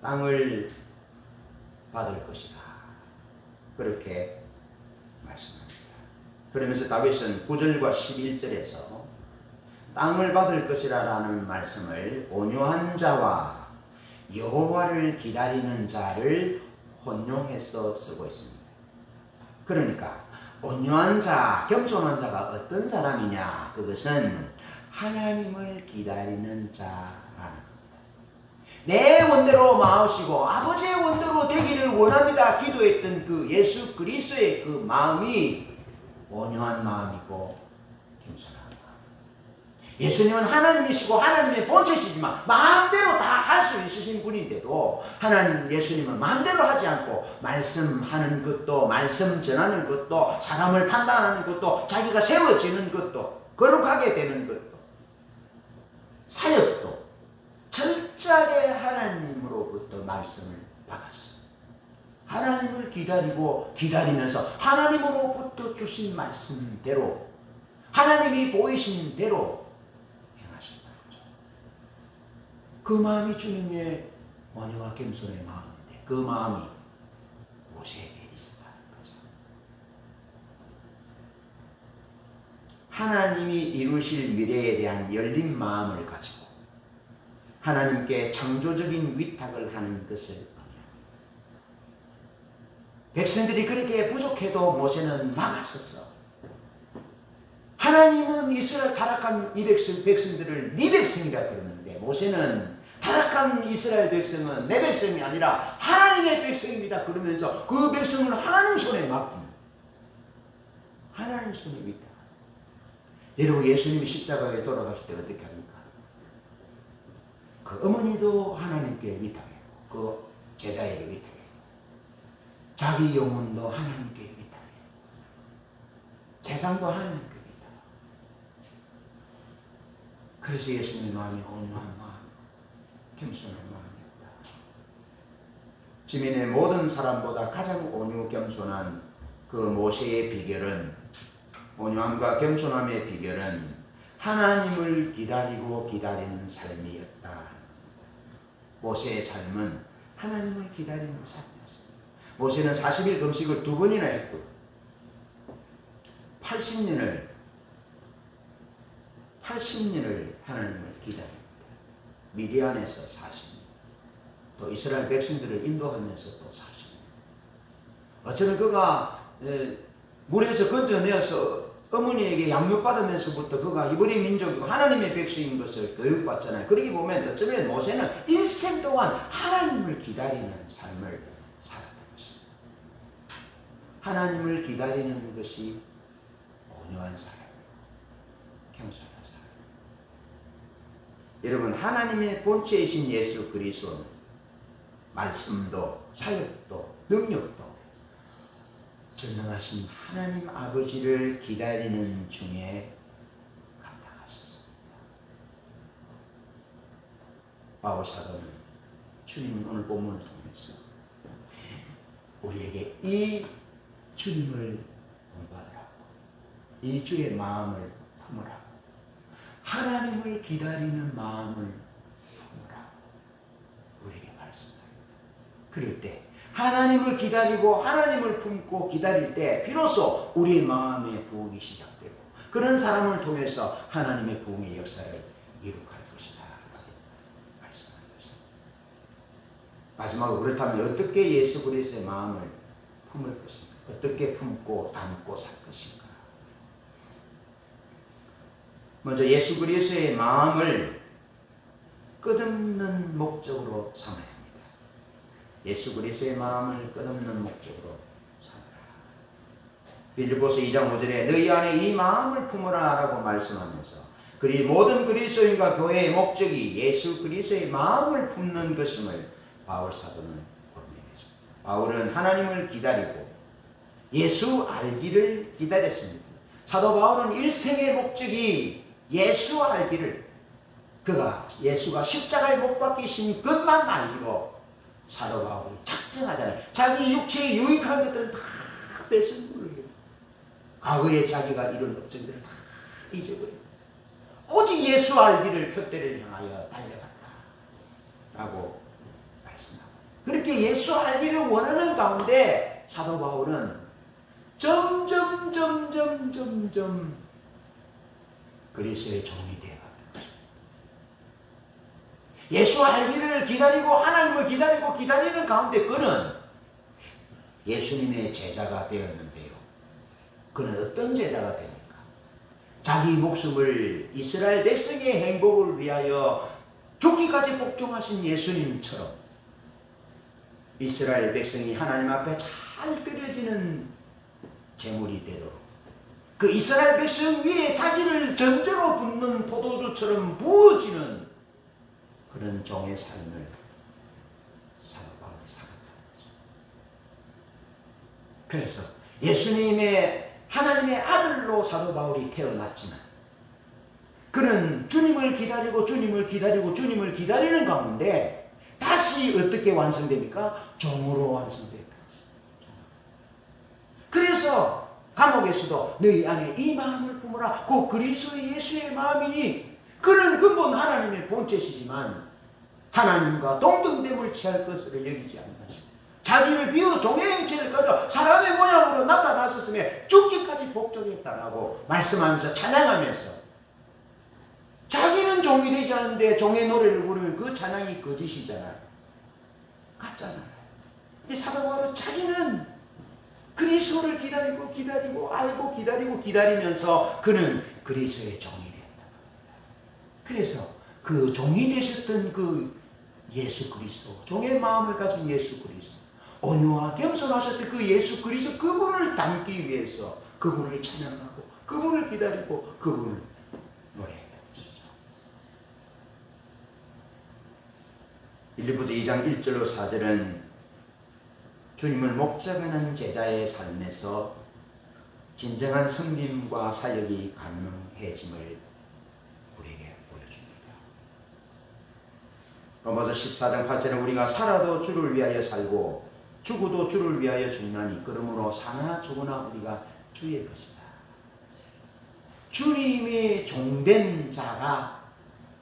땅을 받을 것이다, 그렇게 말씀합니다. 그러면서 다윗은 9절과 11절에서 땅을 받을 것이라 라는 말씀을 온유한 자와 여호와를 기다리는 자를 혼용해서 쓰고 있습니다. 그러니까 온유한 자, 겸손한 자가 어떤 사람이냐? 그것은 하나님을 기다리는 자라는 겁니다. 내 원대로 마으시고 아버지의 원대로 되기를 원합니다 기도했던 그 예수 그리스도의 그 마음이 온유한 마음이고 겸손한 마음. 예수님은 하나님이시고 하나님의 본체시지만 마음대로 다 할 수 있으신 분인데도 하나님 예수님은 마음대로 하지 않고 말씀하는 것도, 말씀 전하는 것도, 사람을 판단하는 것도, 자기가 세워지는 것도, 거룩하게 되는 것도, 사역도 철저하게 하나님으로부터 말씀을 받았어요. 하나님을 기다리고 기다리면서 하나님으로부터 주신 말씀대로, 하나님이 보이신 대로 행하신다는 거죠. 그 마음이 주님의 온유와 겸손의 마음인데 그 마음이 모세에게 있었다는 거죠. 하나님이 이루실 미래에 대한 열린 마음을 가지고 하나님께 창조적인 위탁을 하는 것을 의미합니다. 백성들이 그렇게 부족해도 모세는 막았었어. 하나님은 이스라엘 타락한 이 백성들을 네 백성이라 그러는데 모세는 타락한 이스라엘 백성은 내 백성이 아니라 하나님의 백성입니다 그러면서 그 백성을 하나님 손에 맡깁니다. 하나님 손에 위탁. 여러분, 예수님이 십자가에 돌아가실 때 어떻게 합니까? 그 어머니도 하나님께 위탁했고 그 제자에게 위탁했고 자기 영혼도 하나님께 위탁했고 재산도 하나님께 위탁했고. 그래서 예수님의 마음이 온유한 마음, 겸손한 마음이었다. 지민의 모든 사람보다 가장 온유 겸손한 그 모세의 비결은, 온유함과 겸손함의 비결은 하나님을 기다리고 기다리는 삶이었다. 모세의 삶은 하나님을 기다리는 삶이었습니다. 모세는 40일 금식을 2번이나 했고 80년을 하나님을 기다립니다. 미디안에서 40년, 또 이스라엘 백성들을 인도하면서 또 40년. 어쩌면 그가 물에서 건져내어서 어머니에게 양육받으면서부터 그가 이브리 민족이고 하나님의 백성인 것을 교육받잖아요. 그러기 보면 어쩌면 모세는 일생 동안 하나님을 기다리는 삶을 살았던 것입니다. 하나님을 기다리는 것이 온유한 삶, 겸손한 삶. 여러분, 하나님의 본체이신 예수 그리스도는 말씀도 사역도 능력도 전능하신 하나님 아버지를 기다리는 중에 감당하셨습니다. 바울 사도는 주님 오늘 본문을 통해서 우리에게 이 주님을 공부하라고, 이 주의 마음을 품으라고, 하나님을 기다리는 마음을 품으라고 우리에게 말씀합니다. 그럴 때 하나님을 기다리고 하나님을 품고 기다릴 때 비로소 우리의 마음의 부흥이 시작되고 그런 사람을 통해서 하나님의 부흥의 역사를 이룩할 것이다 말씀하는 것입니다. 마지막으로 그렇다면 어떻게 예수 그리스도의 마음을 품을 것인가? 어떻게 품고 담고 살 것인가? 먼저 예수 그리스도의 마음을 끝없는 목적으로 삼아야 합니다. 예수 그리스도의 마음을 끝없는 목적으로 삼으라. 빌립보서 2장 5절에 너희 안에 이 마음을 품으라 라고 말씀하면서 그리 모든 그리스도인과 교회의 목적이 예수 그리스도의 마음을 품는 것임을 바울 사도는 권면했습니다. 바울은 하나님을 기다리고 예수 알기를 기다렸습니다. 사도 바울은 일생의 목적이 예수 알기를, 예수가 십자가에 못 박히신 것만 알기로 사도 바울이 작정하잖아요. 자기 육체에 유익한 것들은 다 뺏어버려요. 과거에 자기가 이룬 업적들을 다 잊어버려요. 오직 예수 알기를 표대를 향하여 달려갔다 라고 말씀합니다. 그렇게 예수 알기를 원하는 가운데 사도 바울은 점점 그리스도의 종이 되어갑니다. 예수 알기를 기다리고 하나님을 기다리는 가운데 그는 예수님의 제자가 되었는데요. 그는 어떤 제자가 됩니까? 자기 목숨을 이스라엘 백성의 행복을 위하여 죽기까지 복종하신 예수님처럼 이스라엘 백성이 하나님 앞에 잘 드려지는 제물이 되도록 그 이스라엘 백성 위에 자기를 전제로 붓는 포도주처럼 부어지는 그런 종의 삶을 사도 바울이 살았다는 거죠. 그래서 예수님의 하나님의 아들로 사도 바울이 태어났지만 그는 주님을 기다리는 가운데 다시 어떻게 완성됩니까? 종으로 완성됩니다. 그래서 감옥에서도 너희 안에 이 마음을 품으라. 곧 그리스도 예수의 마음이니 그는 근본 하나님의 본체시지만 하나님과 동등됨을 취할 것으로 여기지 않으시고 자기를 비워 종의 형체를 가져 사람의 모양으로 나타났었으며 죽기까지 복종했다라고 말씀하면서 찬양하면서 자기는 종이 되지 않는데 종의 노래를 부르면 그 찬양이 거짓이잖아요. 가짜잖아요. 근데 사도 바울은 자기는 그리스도를 기다리면서 그는 그리스도의 종이 된다. 그래서 그 종이 되셨던 그 예수 그리스도, 종의 마음을 가진 예수 그리스도, 온유와 겸손하셨던 그 예수 그리스도, 그분을 닮기 위해서 그분을 찬양하고 그분을 기다리고 그분을 노래했던 것이죠. 빌립보서 2장 1절로 4절은 주님을 목적하는 제자의 삶에서 진정한 승림과 사역이 가능해짐을 우리에게 보여줍니다. 로마서 14장 8절은 우리가 살아도 주를 위하여 살고 죽어도 주를 위하여 죽나니 그러므로 사나 죽으나 우리가 주의 것이다. 주님의 종된 자가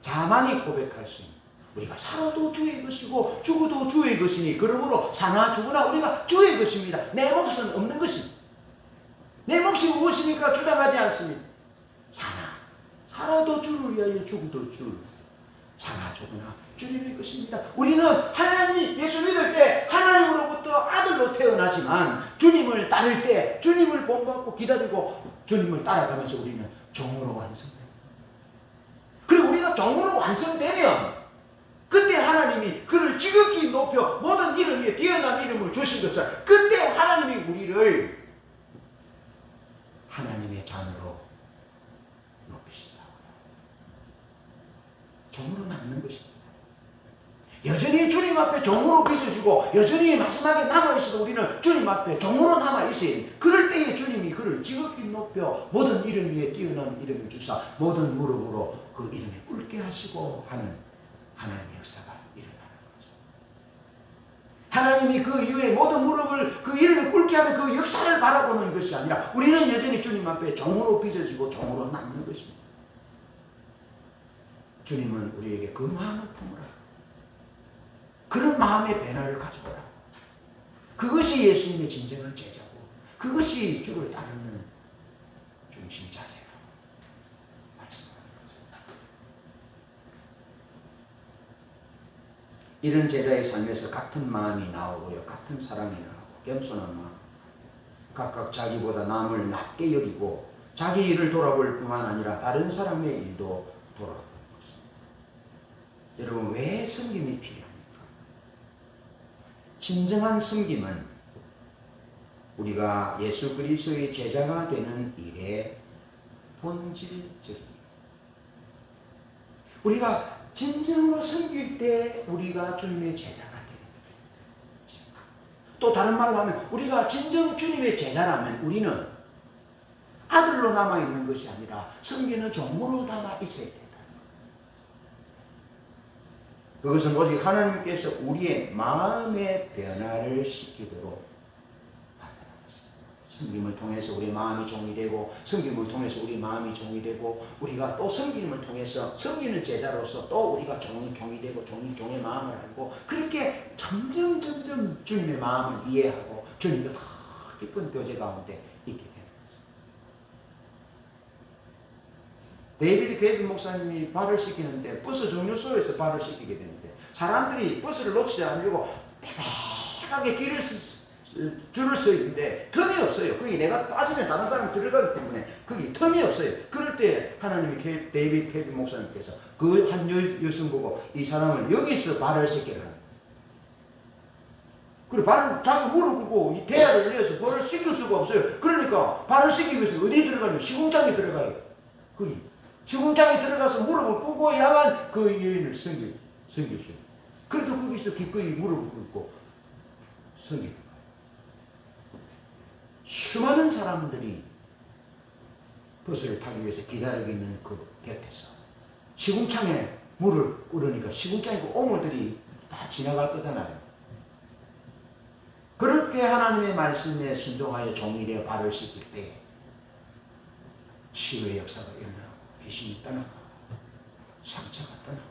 자만이 고백할 수 있는 우리가 살아도 주의 것이고 죽어도 주의 것이니 그러므로 사나 죽으나 우리가 주의 것입니다. 내 몫은 없는 것입니다. 내 몫이 무엇입니까? 주장하지 않습니다. 살아도 주를 위하여 죽어도 주, 사나 죽으나 주님의 것입니다. 우리는 하나님 예수 믿을 때 하나님으로부터 아들로 태어나지만 주님을 따를 때 주님을 본받고 기다리고 주님을 따라가면서 우리는 종으로 완성됩니다. 그리고 우리가 종으로 완성되면 그때 하나님이 그를 지극히 높여 모든 이름 위에 뛰어난 이름을 주신 것처럼 그때 하나님이 우리를 하나님의 자녀로 높이신다. 종으로 남는 것입니다. 여전히 주님 앞에 종으로 빚어지고 여전히 마지막에 남아있어도 우리는 주님 앞에 종으로 남아있어야 됩니다. 그럴 때에 주님이 그를 지극히 높여 모든 이름 위에 뛰어난 이름을 주사 모든 무릎으로 그 이름에 꿇게 하시고 하는 하나님의 역사가 일어나는 거죠. 하나님이 그 이후에 모든 무릎을 그 이름을 꿇게 하는 그 역사를 바라보는 것이 아니라 우리는 여전히 주님 앞에 종으로 빚어지고 종으로 남는 것입니다. 주님은 우리에게 그 마음을 품으라. 그런 마음의 변화를 가져오라. 그것이 예수님의 진정한 제자고 그것이 주를 따르는 중심 자세라고 말씀하는 거죠. 이런 제자의 삶에서 같은 마음이 나오고요. 같은 사랑이 나오고 겸손한 마음. 각각 자기보다 남을 낮게 여기고 자기 일을 돌아볼 뿐만 아니라 다른 사람의 일도 돌아보는 것입니다. 여러분 왜 섬김이 필요합니까? 진정한 섬김은 우리가 예수 그리스도의 제자가 되는 일의 본질적입니다. 우리가 진정으로 섬길 때 우리가 주님의 제자가 되는 것입니다. 또 다른 말로 하면 우리가 진정 주님의 제자라면 우리는 아들로 남아있는 것이 아니라 섬기는 종으로 남아 있어야 된다. 그것은 오직 하나님께서 우리의 마음의 변화를 시키도록 만드는 것입니다. 섬김을 통해서 우리 마음이 종이 되고, 섬김을 통해서 우리 마음이 종이 되고, 우리가 또 섬김을 통해서 섬기는 제자로서 또 우리가 종이 되고, 종의 마음을 알고, 그렇게 점점 주님의 마음을 이해하고 주님과 더 깊은 교제 가운데 있게 됩니다. 데이비드 게이비 목사님이 발을 씻기는데 버스 정류소에서 발을 씻기게 되는데, 사람들이 버스를 놓치지 않으려고 빼박하게 줄을 서 있는데 틈이 없어요. 거기 내가 빠지면 다른 사람이 들어가기 때문에 거기 틈이 없어요. 그럴 때 하나님이 데이비드 게이비 목사님께서 그 한 여성 보고 이 사람을 여기서 발을 씻기를 합니다. 그리고 발을 자기 무릎 꿇고 이 대야를 내어서 발을 씻길 수가 없어요. 그러니까 발을 씻기기 위해서 어디 들어가냐면 시궁창에 들어가요. 거기 시궁창에 들어가서 무릎을 꿇고야만 그 여인을 섬길 수 있어요. 그래도 거기서 기꺼이 무릎을 꿇고 섬깁니다. 수많은 사람들이 버스를 타기 위해서 기다리고 있는 그 곁에서 시궁창에 물을 꿇으니까 시궁창에 그 오물들이 다 지나갈 거잖아요. 그렇게 하나님의 말씀에 순종하여 종이 되어 발을 씻길 때 치유의 역사가 일어나고 귀신이 떠나고 상처가 떠나고,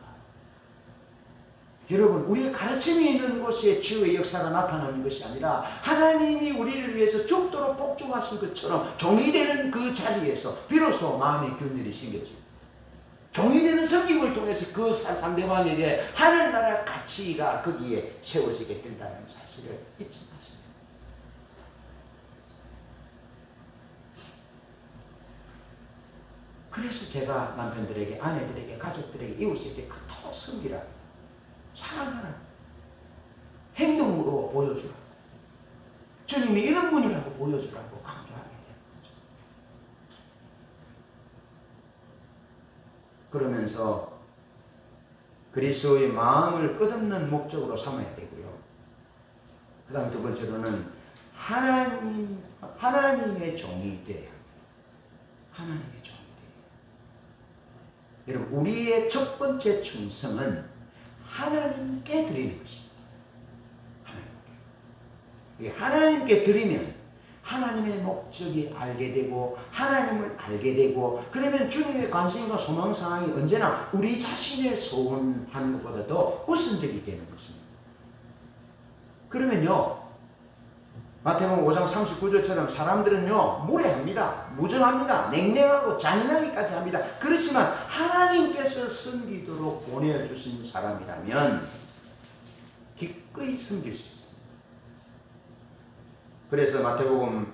여러분, 우리의 가르침이 있는 곳에 치유의 역사가 나타나는 것이 아니라 하나님이 우리를 위해서 죽도록 복종하신 것처럼 종이 되는 그 자리에서 비로소 마음의 균열이 생겨집니다. 종이 되는 섬김을 통해서 그 상대방에게 하늘나라 가치가 거기에 세워지게 된다는 사실을 잊지 마십니다. 그래서 제가 남편들에게, 아내들에게, 가족들에게, 이웃에게 그토록 섬기라, 사랑하라, 행동으로 보여주라, 주님이 이런 분이라고 보여주라고 강조하게 되는 거죠. 그러면서 그리스도의 마음을 끝없는 목적으로 삼아야 되고요. 그 다음에 두 번째로는 하나님의 종이 돼야 합니다. 하나님의 종이 돼야. 여러분, 우리의 첫 번째 충성은 하나님께 드리는 것입니다. 하나님께 드리면 하나님의 목적이 알게 되고, 하나님을 알게 되고, 그러면 주님의 관심과 소망 상황이 언제나 우리 자신의 소원하는 것보다 더 우선적이 되는 것입니다. 그러면요, 마태복음 5장 39절처럼 사람들은요, 무례합니다, 무정합니다, 냉랭하고 잔인하기까지 합니다. 그렇지만 하나님께서 섬기도록 보내주신 사람이라면 기꺼이 섬길 수 있습니다. 그래서 마태복음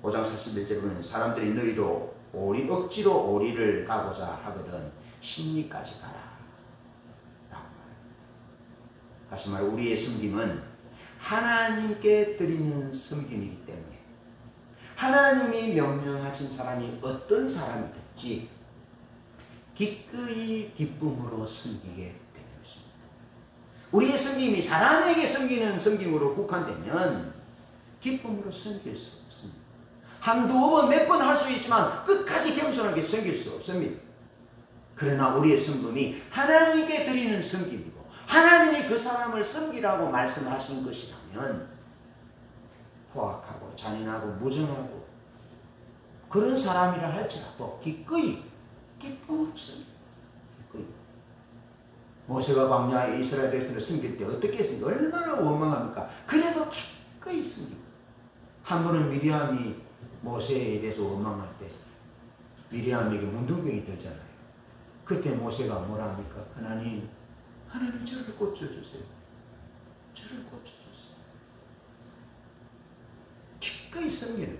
5장 41절에 보면 사람들이 너희도 억지로 오리를 가고자 하거든 심리까지 가라 라고 말합니다. 다시 말해, 우리의 섬김은 하나님께 드리는 섬김이기 때문에 하나님이 명령하신 사람이 어떤 사람이든지 기꺼이 기쁨으로 섬기게 되는 것입니다. 우리의 섬김이 사람에게 섬기는 섬김으로 국한되면 기쁨으로 섬길 수 없습니다. 한두 번, 몇 번 할 수 있지만 끝까지 겸손하게 섬길 수 없습니다. 그러나 우리의 섬김이 하나님께 드리는 섬김이고 하나님이 그 사람을 섬기라고 말씀하신 것이라면 포악하고 잔인하고 무정하고 그런 사람이라 할지라도 기꺼이 기쁨으로 섬깁니다. 기꺼이. 모세가 광야에 이스라엘 백성을 섬길 때 어떻게 했습니까? 얼마나 원망합니까? 그래도 기꺼이 섬깁니다. 한 번은 미리암이 모세에 대해서 원망할 때 미리암에게 문둥병이 들잖아요. 그때 모세가 뭐라 합니까? 하나님 저를 고쳐주세요. 저를 고쳐주세요. 기꺼이 섬기는.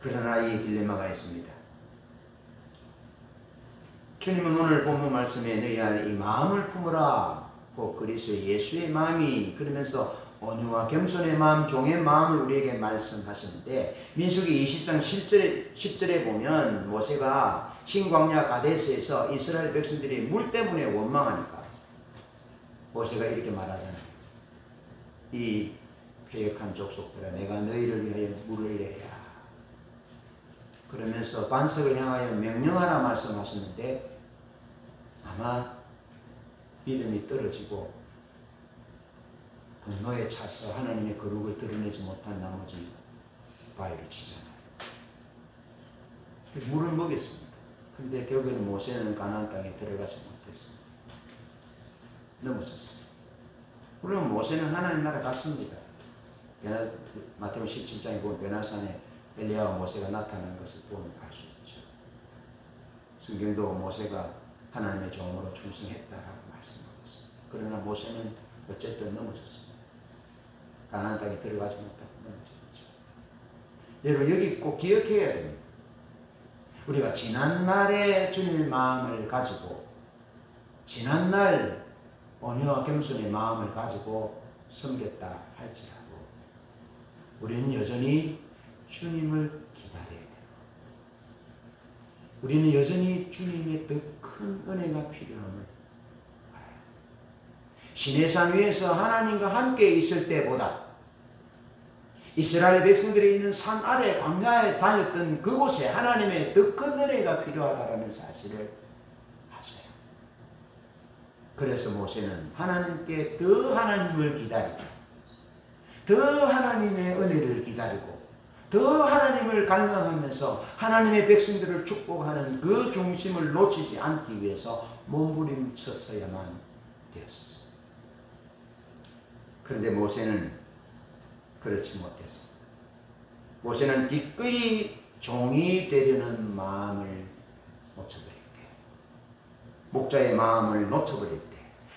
그러나 이 딜레마가 있습니다. 주님은 오늘 본문 말씀에 너희 안에 이 마음을 품으라, 곧 그리스도 예수의 마음이, 그러면서 온유와 겸손의 마음, 종의 마음을 우리에게 말씀하시는데, 민수기 20장 10절에 보면 모세가 신광야 가데스에서 이스라엘 백성들이 물 때문에 원망하니까 모세가 이렇게 말하잖아요. 이 패역한 족속들아, 내가 너희를 위하여 물을 내야 그러면서 반석을 향하여 명령하라 말씀하셨는데 아마 믿음이 떨어지고 분노에 차서 하나님의 거룩을 드러내지 못한 나머지 바위를 치잖아요. 물을 먹였습니다. 근데 결국에는 모세는 가나안 땅에 들어가지 못했습니다. 넘어졌어요. 물론 모세는 하나님 나라 갔습니다. 마태복음 17장에 보면 베나산에 엘리야와 모세가 나타나는 것을 보면 알 수 있죠. 성경도 모세가 하나님의 종으로 충성했다라고 말씀하고 있습니다. 그러나 모세는 어쨌든 넘어졌습니다. 가나안 땅에 들어가지 못하고 넘어졌죠. 여러분 여기 꼭 기억해야 됩니다. 우리가 지난날의 주님의 마음을 가지고 지난날 온유와 겸손의 마음을 가지고 섬겼다 할지라도 우리는 여전히 주님을 기다려야 돼요. 우리는 여전히 주님의 더 큰 은혜가 필요함을 알아요. 시내산 위에서 하나님과 함께 있을 때보다 이스라엘 백성들이 있는 산 아래 광야에 다녔던 그곳에 하나님의 더 큰 은혜가 필요하다는 사실을 아셔요. 그래서 모세는 하나님께 더 하나님을 기다리고 더 하나님의 은혜를 기다리고 더 하나님을 갈망하면서 하나님의 백성들을 축복하는 그 중심을 놓치지 않기 위해서 몸부림쳤어야만 되었습니다. 그런데 모세는 그렇지 못했습니다. 모세는 기꺼이 종이 되려는 마음을 놓쳐버릴 때, 목자의 마음을 놓쳐버릴 때,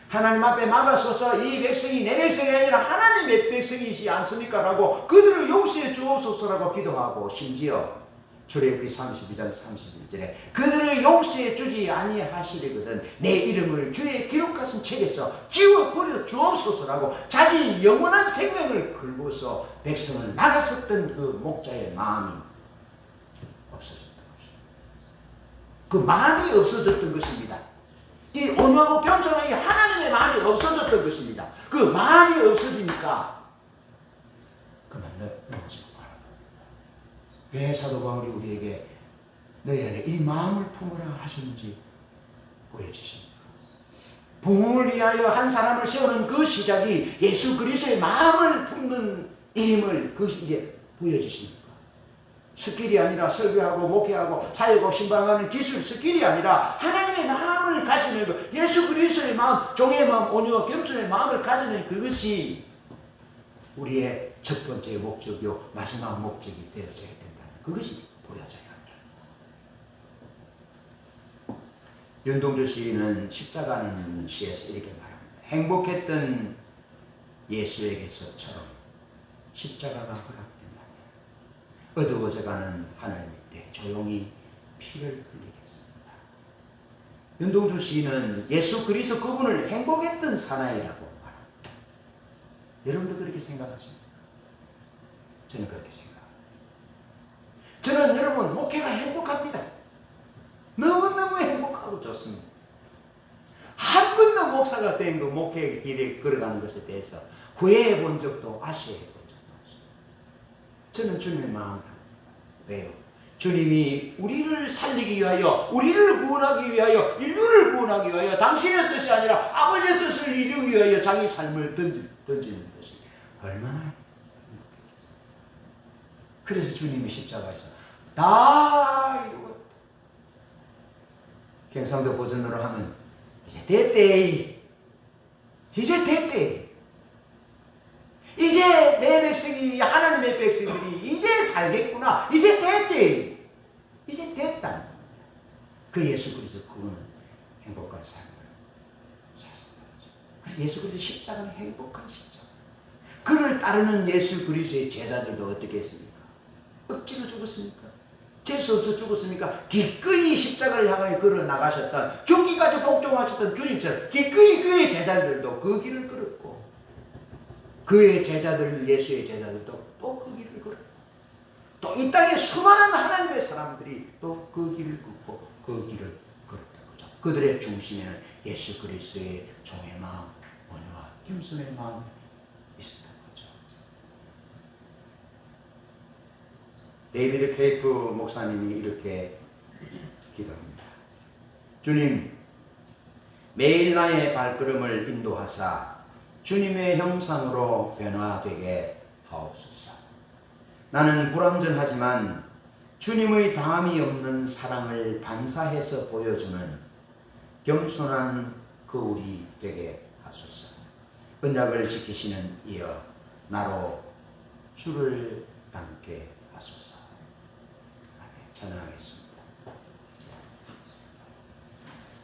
하나님 앞에 막아서서 이 백성이 내 백성이 아니라 하나님의 백성이지 않습니까? 라고 그들을 용서해 주옵소서라고 기도하고 심지어 출애굽기 32장 31절에 그들을 용서해 주지 아니하시려거든 내 이름을 주의 기록하신 책에서 지워버려 주옵소서라고 자기 영원한 생명을 걸고서 백성을 막았었던 그 목자의 마음이 없어졌던 것입니다. 그 마음이 없어졌던 것입니다. 이 온유하고 겸손한 이 하나님의 마음이 없어졌던 것입니다. 그 마음이 없어지니까 그만 넘어지고 말아요. 왜 사도 바울이 우리에게 너희 안에 이 마음을 품으라 하셨는지 보여주십니다. 부흥을 위하여 한 사람을 세우는 그 시작이 예수 그리스도의 마음을 품는 일임을 그것이 이제 보여주십니다. 스킬이 아니라 설교하고 목회하고 사역하고 신방하는 기술 스킬이 아니라 하나님의 마음을 가지는 것, 예수 그리스도의 마음, 종의 마음, 온유와 겸손의 마음을 가지는 그것이 우리의 첫 번째 목적이요 마지막 목적이 되어져야 된다는 그것이 보여져야 합니다. 윤동주 시인은 십자가는 시에서 이렇게 말합니다. 행복했던 예수에게서처럼 십자가가 허락된다면 어두워져가는 하늘 밑에 조용히 피를 흘리겠습니다. 윤동주 시인은 예수 그리스도 그분을 행복했던 사나이라고 말합니다. 여러분도 그렇게 생각하십니까? 저는 그렇게 생각합니다. 저는 여러분 목회가 행복합니다. 너무너무 행복하고 좋습니다. 한 번도 목사가 된 그 목회의 길에 걸어가는 것에 대해서 후회해 본 적도 아쉬워해 본 적도 없습니다. 저는 주님의 마음을 합니다. 왜요? 주님이 우리를 살리기 위하여, 우리를 구원하기 위하여, 인류를 구원하기 위하여 당신의 뜻이 아니라 아버지의 뜻을 이루기 위하여 자기 삶을 던지는 것이 얼마나 행복했겠어요. 그래서 주님이 십자가에서 다 이루었다. 경상도 버전으로 하면 이제 됐대. 이제 됐대. 이제 내 백성이 하나님의 백성들이 이제 살겠구나. 이제 됐대. 이제 됐다. 그 예수 그리스도 그분은 행복한 삶을 사셨다. 예수 그리스도 십자가는 행복한 십자가. 그를 따르는 예수 그리스도의 제자들도 어떻게 했습니까? 억지로 죽었습니까? 재수 없어 죽었습니까? 기꺼이 십자가를 향하여 걸어 나가셨던, 죽기까지 복종하셨던 주님처럼 기꺼이 그의 제자들도 그 길을 걸었고, 그의 제자들, 예수의 제자들도 또 그 길을 걸었고, 또 이 땅에 수많은 하나님의 사람들이 또 그 길을 걷고 그 길을 걸었던 거죠. 그들의 중심에는 예수 그리스도의 종의 마음, 온유와 겸손의 마음이 있었던 거죠. 데이비드 케이프 목사님이 이렇게 기도합니다. 주님, 매일 나의 발걸음을 인도하사 주님의 형상으로 변화되게 하옵소서. 나는 불완전하지만 주님의 다함이 없는 사랑을 반사해서 보여주는 겸손한 그 우리 되게 하소서. 언약을 지키시는 이여 나로 주를 닮게 하소서. 아멘. 찬양하겠습니다.